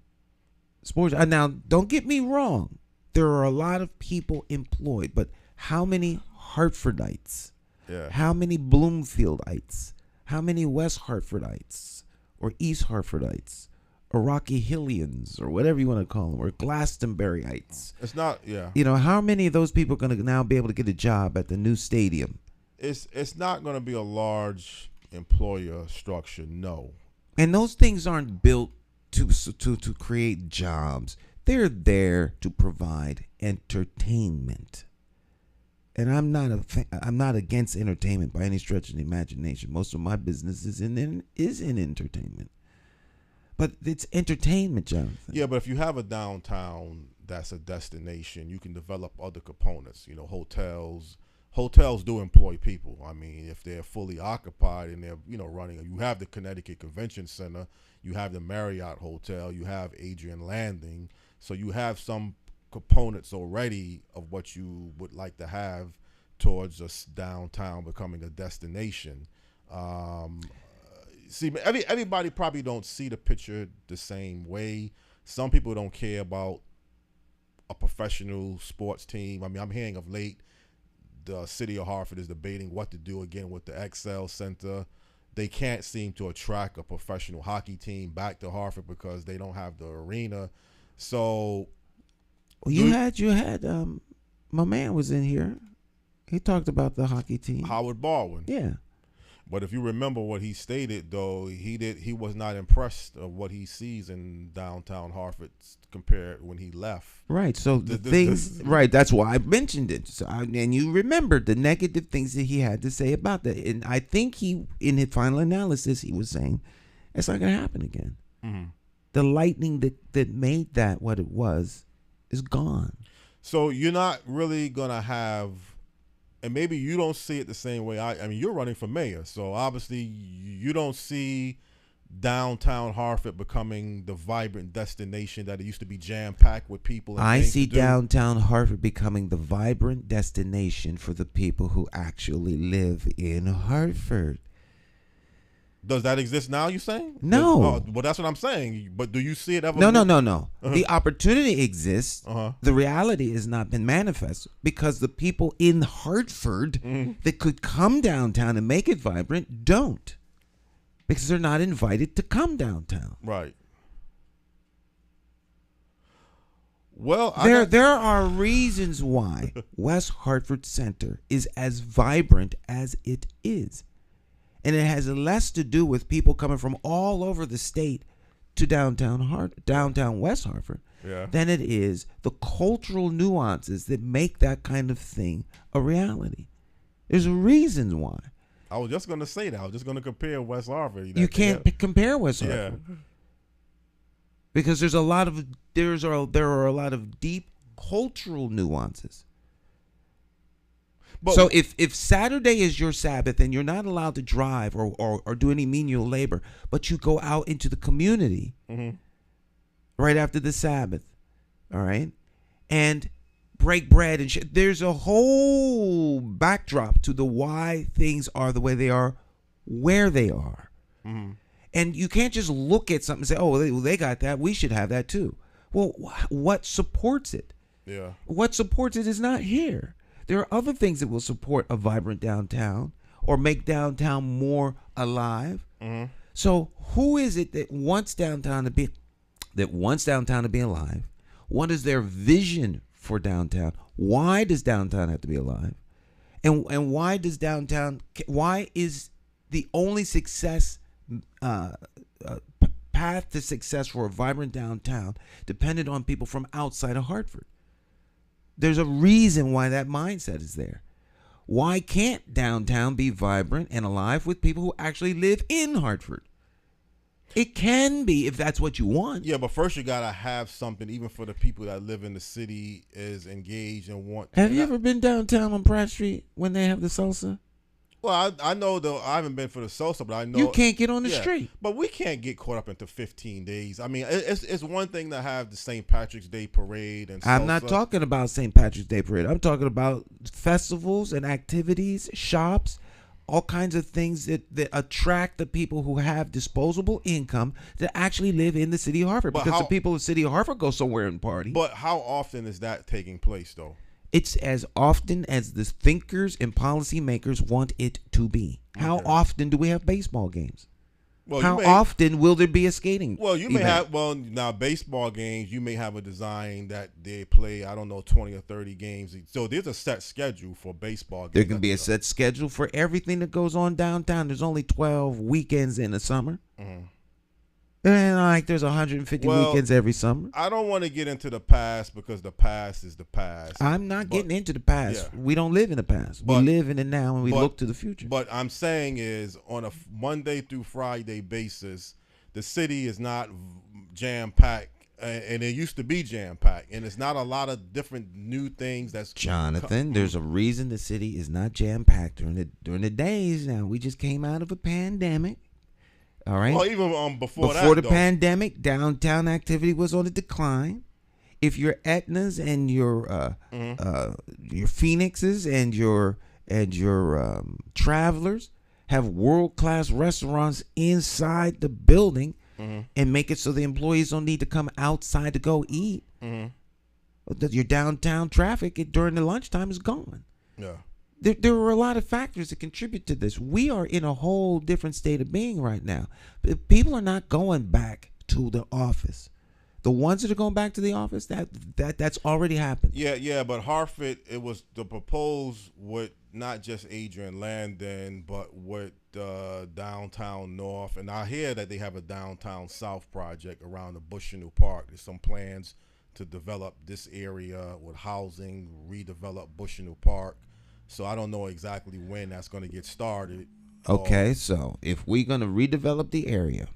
sports? Now, don't get me wrong. There are a lot of people employed, but how many Hartfordites? Yeah. How many Bloomfieldites? How many West Hartfordites or East Hartfordites? Or Rocky Hillians, or whatever you want to call them, or Glastonburyites. It's not, yeah. How many of those people are going to now be able to get a job at the new stadium? It's not going to be a large employer structure, no. And those things aren't built to create jobs. They're there to provide entertainment. And I'm not against entertainment by any stretch of the imagination. Most of my business is in entertainment. But it's entertainment, Jonathan. Yeah, but if you have a downtown that's a destination, you can develop other components. Hotels. Hotels do employ people. I mean, if they're fully occupied and they're, running. You have the Connecticut Convention Center. You have the Marriott Hotel. You have Adrian Landing. So you have some components already of what you would like to have towards us downtown becoming a destination. see, everybody probably don't see the picture the same way. Some people don't care about a professional sports team. I mean, I'm hearing of late the city of Hartford is debating what to do again with the XL Center. They can't seem to attract a professional hockey team back to Hartford because they don't have the arena. So, well, you had my man was in here. He talked about the hockey team. Howard Baldwin. Yeah. But if you remember what he stated, though, he was not impressed of what he sees in downtown Hartford compared when he left. Right. So right. That's why I mentioned it. So and you remember the negative things that he had to say about that. And I think in his final analysis, he was saying it's not going to happen again. Mm-hmm. The lightning that made that what it was is gone. So you're not really going to have. And maybe you don't see it the same way. I mean, you're running for mayor, so obviously you don't see downtown Hartford becoming the vibrant destination that it used to be, jam-packed with people. And I see downtown Hartford becoming the vibrant destination for the people who actually live in Hartford. Does that exist now, you saying? No. Well, that's what I'm saying. But do you see it ever? No. Uh-huh. The opportunity exists. Uh-huh. The reality has not been manifest because the people in Hartford that could come downtown and make it vibrant don't, because they're not invited to come downtown. Right. Well, there are reasons why West Hartford Center is as vibrant as it is. And it has less to do with people coming from all over the state to downtown West Hartford than it is the cultural nuances that make that kind of thing a reality. There's reasons why. I was just going to say that. I was just going to compare West Hartford. You can't compare West Hartford. Because there are a lot of deep cultural nuances. But, so if Saturday is your Sabbath and you're not allowed to drive or do any menial labor, but you go out into the community right after the Sabbath, all right, and break bread and shit, there's a whole backdrop to the why things are the way they are, where they are. Mm-hmm. And you can't just look at something and say, oh, they got that, we should have that too. Well, what supports it? Yeah. What supports it is not here. There are other things that will support a vibrant downtown or make downtown more alive. Mm-hmm. So who is it that wants downtown to be alive? What is their vision for downtown? Why does downtown have to be alive? And why is the only success path to success for a vibrant downtown dependent on people from outside of Hartford? There's a reason why that mindset is there. Why can't downtown be vibrant and alive with people who actually live in Hartford? It can be if that's what you want. Yeah, but first you got to have something, even for the people that live in the city, is engaged and want. Have you ever been downtown on Pratt Street when they have the salsa? Well, I know, though, I haven't been for the salsa, but I know. You can't get on the street. But we can't get caught up into 15 days. I mean, it's one thing to have the St. Patrick's Day parade and salsa. I'm not talking about St. Patrick's Day parade. I'm talking about festivals and activities, shops, all kinds of things that attract the people who have disposable income that actually live in the city of Hartford. Because the people of the city of Hartford go somewhere and party. But how often is that taking place, though? It's as often as the thinkers and policymakers want it to be. Okay. How often do we have baseball games? Well, how often will there be a skating? Well, you may have. Well, now baseball games, you may have a design that they play. I don't know, 20 or 30 games. So there's a set schedule for baseball games. There can be a set schedule for everything that goes on downtown. There's only 12 weekends in the summer. Mm-hmm. And there's 150 weekends every summer. I don't want to get into the past because the past is the past. I'm not getting into the past. Yeah. We don't live in the past. We live in it now, and we look to the future. But I'm saying is, on a Monday through Friday basis, the city is not jam-packed, and it used to be jam-packed, and it's not a lot of different new things that's... Jonathan, there's a reason the city is not jam-packed during the days now. We just came out of a pandemic. All right. Well, even before the pandemic, downtown activity was on the decline. If your Etnas and your Phoenixes and your Travelers have world-class restaurants inside the building and make it so the employees don't need to come outside to go eat. Your downtown traffic during the lunchtime is gone. Yeah. There are a lot of factors that contribute to this. We are in a whole different state of being right now. People are not going back to the office. The ones that are going back to the office, that's already happened. Yeah, but Hartford, it was the proposed with not just Adrian Landon, but with downtown North. And I hear that they have a downtown South project around the Bushnell Park. There's some plans to develop this area with housing, redevelop Bushnell Park. So I don't know exactly when that's going to get started. Okay, so if we're going to redevelop the area,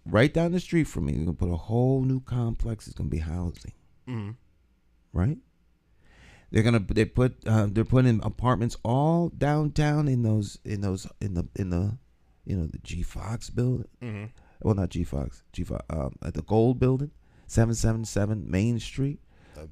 right down the street from me, we're going to put a whole new complex. It's going to be housing. Right? They're putting apartments all downtown in the G Fox building. Well, not G Fox, at the Gold building, 777 Main Street,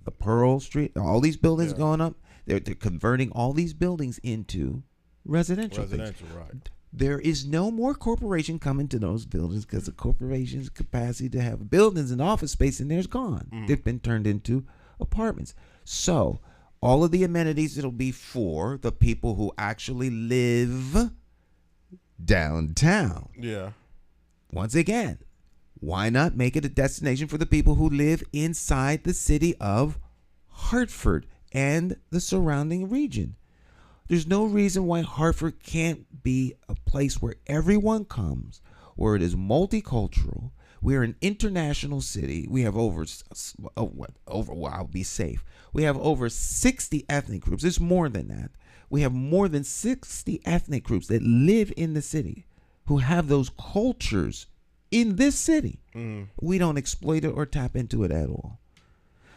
the Pearl Street, all these buildings going up. They're converting all these buildings into residential things. Right. There is no more corporation coming to those buildings because the corporation's capacity to have buildings and office space in there is gone. They've been turned into apartments. So all of the amenities that'll be for the people who actually live downtown. Yeah. Once again, why not make it a destination for the people who live inside the city of Hartford and the surrounding region? There's no reason why Hartford can't be a place where everyone comes, where it is multicultural. We're an international city. We have I'll be safe. We have over 60 ethnic groups. It's more than that. We have more than 60 ethnic groups that live in the city who have those cultures in this city. We don't exploit it or tap into it at all.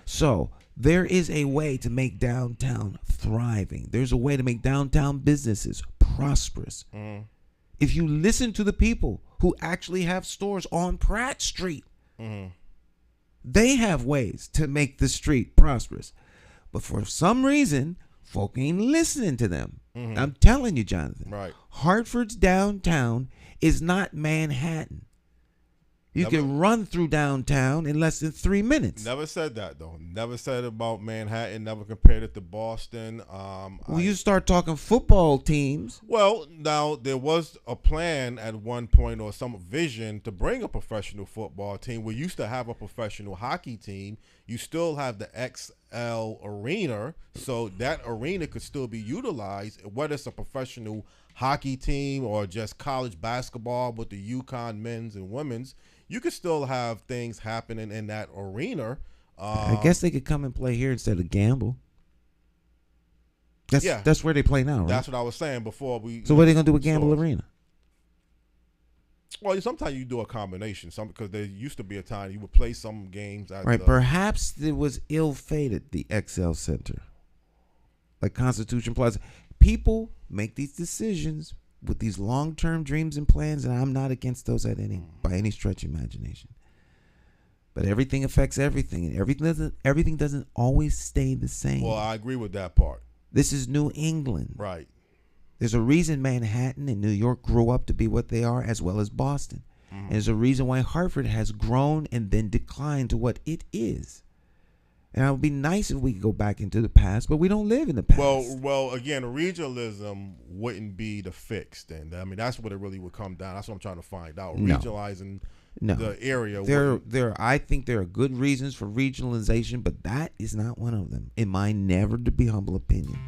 So there is a way to make downtown thriving. There's a way to make downtown businesses prosperous. If you listen to the people who actually have stores on Pratt Street, they have ways to make the street prosperous. But for some reason, folk ain't listening to them. I'm telling you, Jonathan. Right. Hartford's downtown is not Manhattan. You can run through downtown in less than 3 minutes. Never said that, though. Never said about Manhattan. Never compared it to Boston. You start talking football teams. Well, now, there was a plan at one point or some vision to bring a professional football team. We used to have a professional hockey team. You still have the XL Arena, so that arena could still be utilized, whether it's a professional hockey team or just college basketball with the UConn men's and women's. You could still have things happening in that arena. I guess they could come and play here instead of gamble. That's where they play now, right? That's what I was saying before. So what are they going to do with Gamble Arena? Well, sometimes you do a combination. Because there used to be a time you would play some games at perhaps it was ill-fated, the XL Center. Like Constitution Plaza. People make these decisions with these long-term dreams and plans, and I'm not against those by any stretch of imagination. But everything affects everything, and everything doesn't always stay the same. Well, I agree with that part. This is New England. Right. There's a reason Manhattan and New York grew up to be what they are, as well as Boston. And there's a reason why Hartford has grown and then declined to what it is. And it would be nice if we could go back into the past, but we don't live in the past. Well, again, regionalism wouldn't be the fix then. I mean, that's what it really would come down. That's what I'm trying to find out. No. Regionalizing No. the area. I think there are good reasons for regionalization, but that is not one of them, in my never to be humble opinion.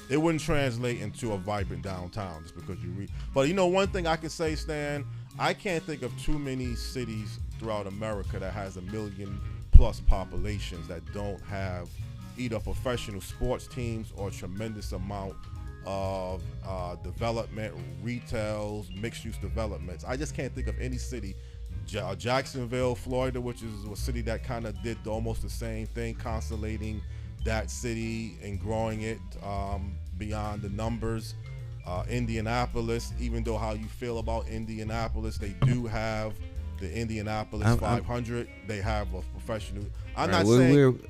It wouldn't translate into a vibrant downtown just because you read. But one thing I can say, Stan, I can't think of too many cities throughout America that has 1 million plus populations that don't have either professional sports teams or a tremendous amount of development, retails, mixed-use developments. I just can't think of any city. Jacksonville, Florida, which is a city that kind of did almost the same thing, consolidating that city and growing it beyond the numbers. Indianapolis, even though how you feel about Indianapolis, they do have the Indianapolis 500. They have a professional. I'm not saying.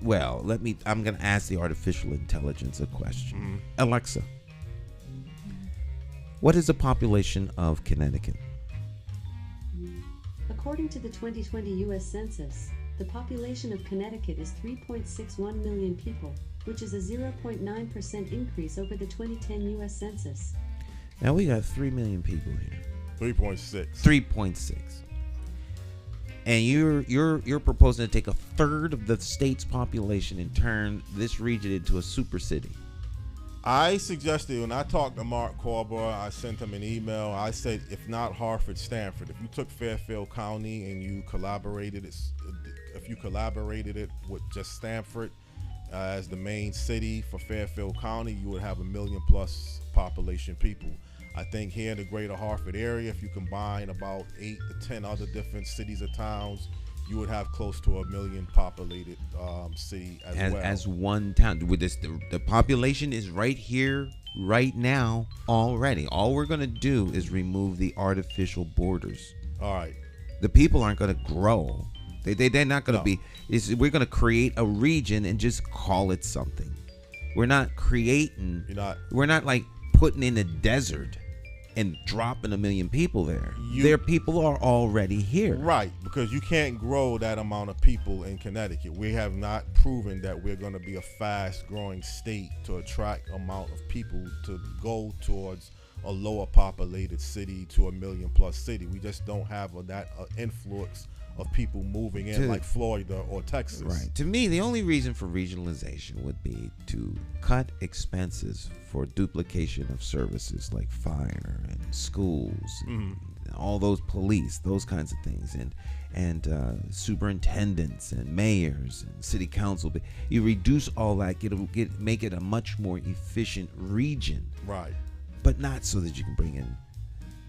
I'm going to ask the artificial intelligence a question. Alexa, What is the population of Connecticut? According to the 2020 U.S. Census, the population of Connecticut is 3.61 million people, which is a 0.9% increase over the 2010 U.S. Census. Now we got 3 million people here. 3.6. 3.6. And you're proposing to take a third of the state's population and turn this region into a super city. I suggested, when I talked to Mark Corber, I sent him an email. I said, if not Hartford, Stamford. If you took Fairfield County and you collaborated it, with just Stamford as the main city for Fairfield County, you would have 1 million plus population people. I think here in the greater Hartford area, if you combine about 8 to 10 other different cities or towns, you would have close to 1 million populated city as well. As one town. With this, the population is right here, right now, already. All we're going to do is remove the artificial borders. All right. The people aren't going to grow. They're not going to be. We're going to create a region and just call it something. We're not creating. We're not like putting in a desert and dropping 1 million people there. Their people are already here. Right, because you can't grow that amount of people in Connecticut. We have not proven that we're going to be a fast growing state to attract amount of people to go towards a lower populated city to 1 million plus city. We just don't have that influx of people moving in like Florida or Texas. Right. To me, the only reason for regionalization would be to cut expenses for duplication of services like fire and schools, and all those police, those kinds of things, and superintendents and mayors and city council. You reduce all that, make it a much more efficient region. Right. But not so that you can bring in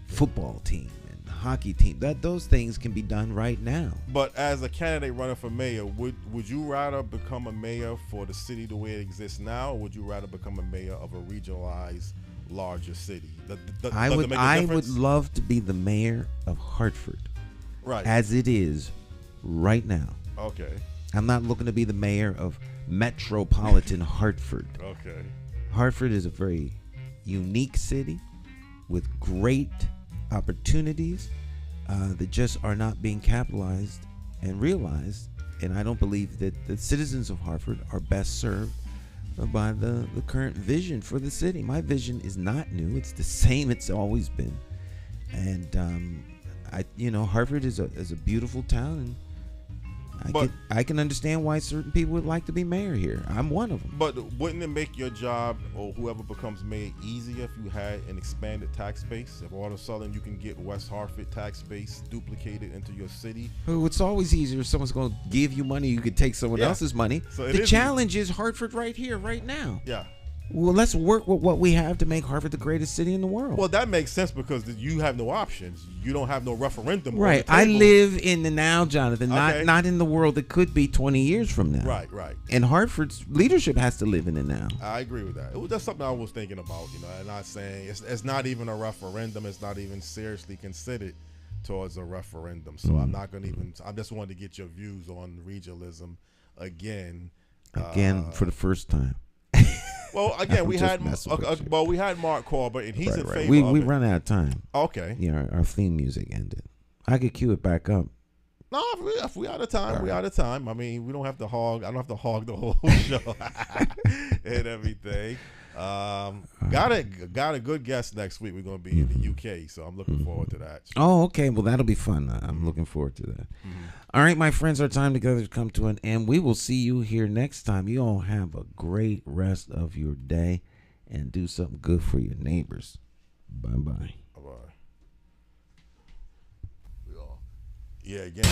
football team and hockey team. Those things can be done right now. But as a candidate running for mayor, would you rather become a mayor for the city the way it exists now, or would you rather become a mayor of a regionalized larger city? I would love to be the mayor of Hartford, right, as it is right now. Okay. I'm not looking to be the mayor of Metropolitan Hartford. Okay. Hartford is a very unique city with great opportunities that just are not being capitalized and realized. And I don't believe that the citizens of Hartford are best served by the current vision for the city. My vision is not new. It's the same it's always been. And Hartford is a beautiful town, and I can understand why certain people would like to be mayor here. I'm one of them. But wouldn't it make your job, or whoever becomes mayor, easier if you had an expanded tax base? If all of a sudden you can get West Hartford tax base duplicated into your city? Well, it's always easier if someone's going to give you money. You could take someone else's money. So the challenge is Hartford right here, right now. Yeah. Well, let's work with what we have to make Hartford the greatest city in the world. Well, that makes sense because you have no options. You don't have no referendum. Right. I live in the now, Jonathan, not in the world that could be 20 years from now. Right. And Hartford's leadership has to live in it now. I agree with that. It was just something I was thinking about, and not saying it's not even a referendum. It's not even seriously considered towards a referendum. So I'm not going to even, I just wanted to get your views on regionalism again. For the first time. Well, again, we had Mark Corber, and he's in favor. We run out of time. Okay. Yeah, our theme music ended. I could cue it back up. No, if we out of time, we out of time. I mean, we don't have to hog. I don't have to hog the whole show and everything. Got a good guest next week. We're going to be in the UK, so I'm looking forward to that. Oh, okay. Well, that'll be fun. I'm looking forward to that. All right, my friends, our time together has come to an end. We will see you here next time. You all have a great rest of your day and do something good for your neighbors. Bye-bye. Bye-bye. Yeah, again.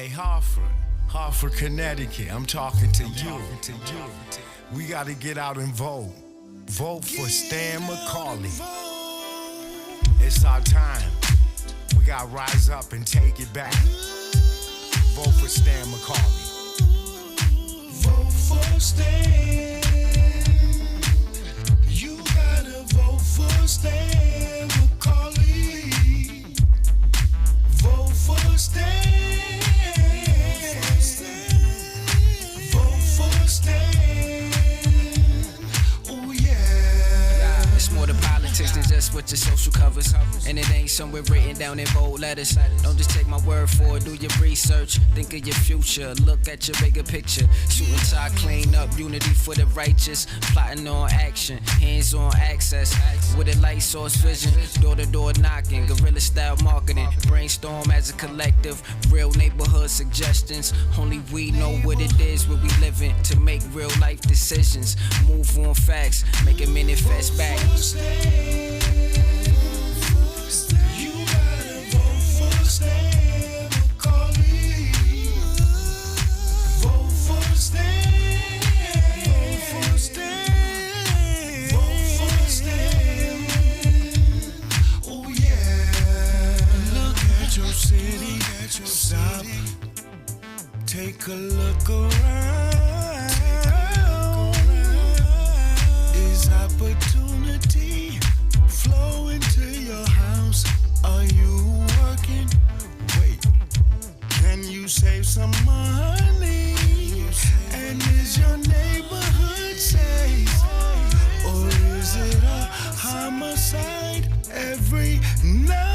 Hey, Hartford, Connecticut, I'm talking to you. We gotta get out and vote. Vote for Stan McCauley. It's our time. We gotta rise up and take it back. Vote for Stan McCauley. Vote for Stan. You gotta vote for Stan McCauley. Vote for Stan. Vote for Stan. Oh yeah. It's more than politics than just what your social covers. And it ain't somewhere written down in bold letters. Don't just take my word for it, do your research. Think of your future, look at your bigger picture. Suit and tie, clean up, unity for the righteous. Plotting on action, hands-on access. With a light source vision, door-to-door knocking. Guerrilla style marketing, brainstorm as a collective. Real neighborhood suggestions. Only we know what it is where we living. To make real life decisions. Move on facts, make it manifest back. You gotta vote for Stan McCauley. Vote for Stan. Vote for Stan. Vote for Stan. Oh yeah. Look at your city. Stop. Take a look around. Is opportunity flow into your house? Are you working? Wait, can you save some money? And is your neighborhood safe? Or is it a homicide every night?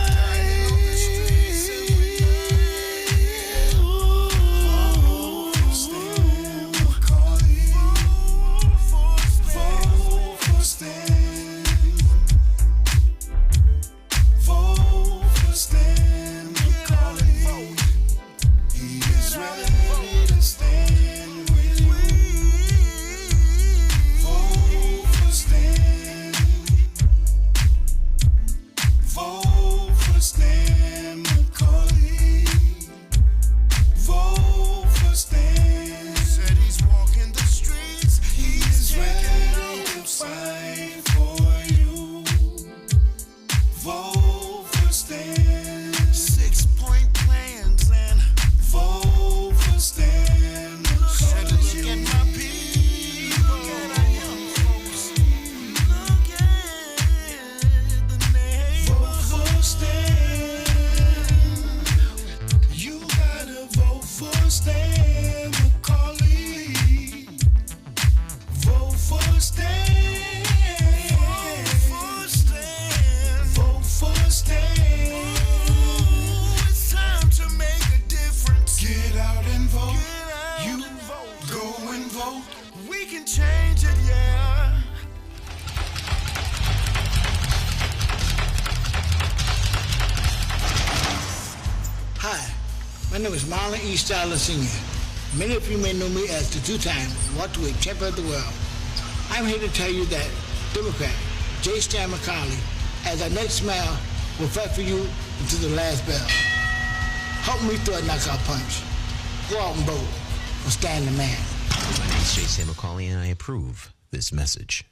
My name is Marlon E. Styler Sr. Many of you may know me as the two-time welterweight champion of the world. I'm here to tell you that Democrat J. Stan McCauley, as our next mayor, will fight for you until the last bell. Help me throw a knockout punch. Go out and vote for Stan the Man. My name is J. Stan McCauley, and I approve this message.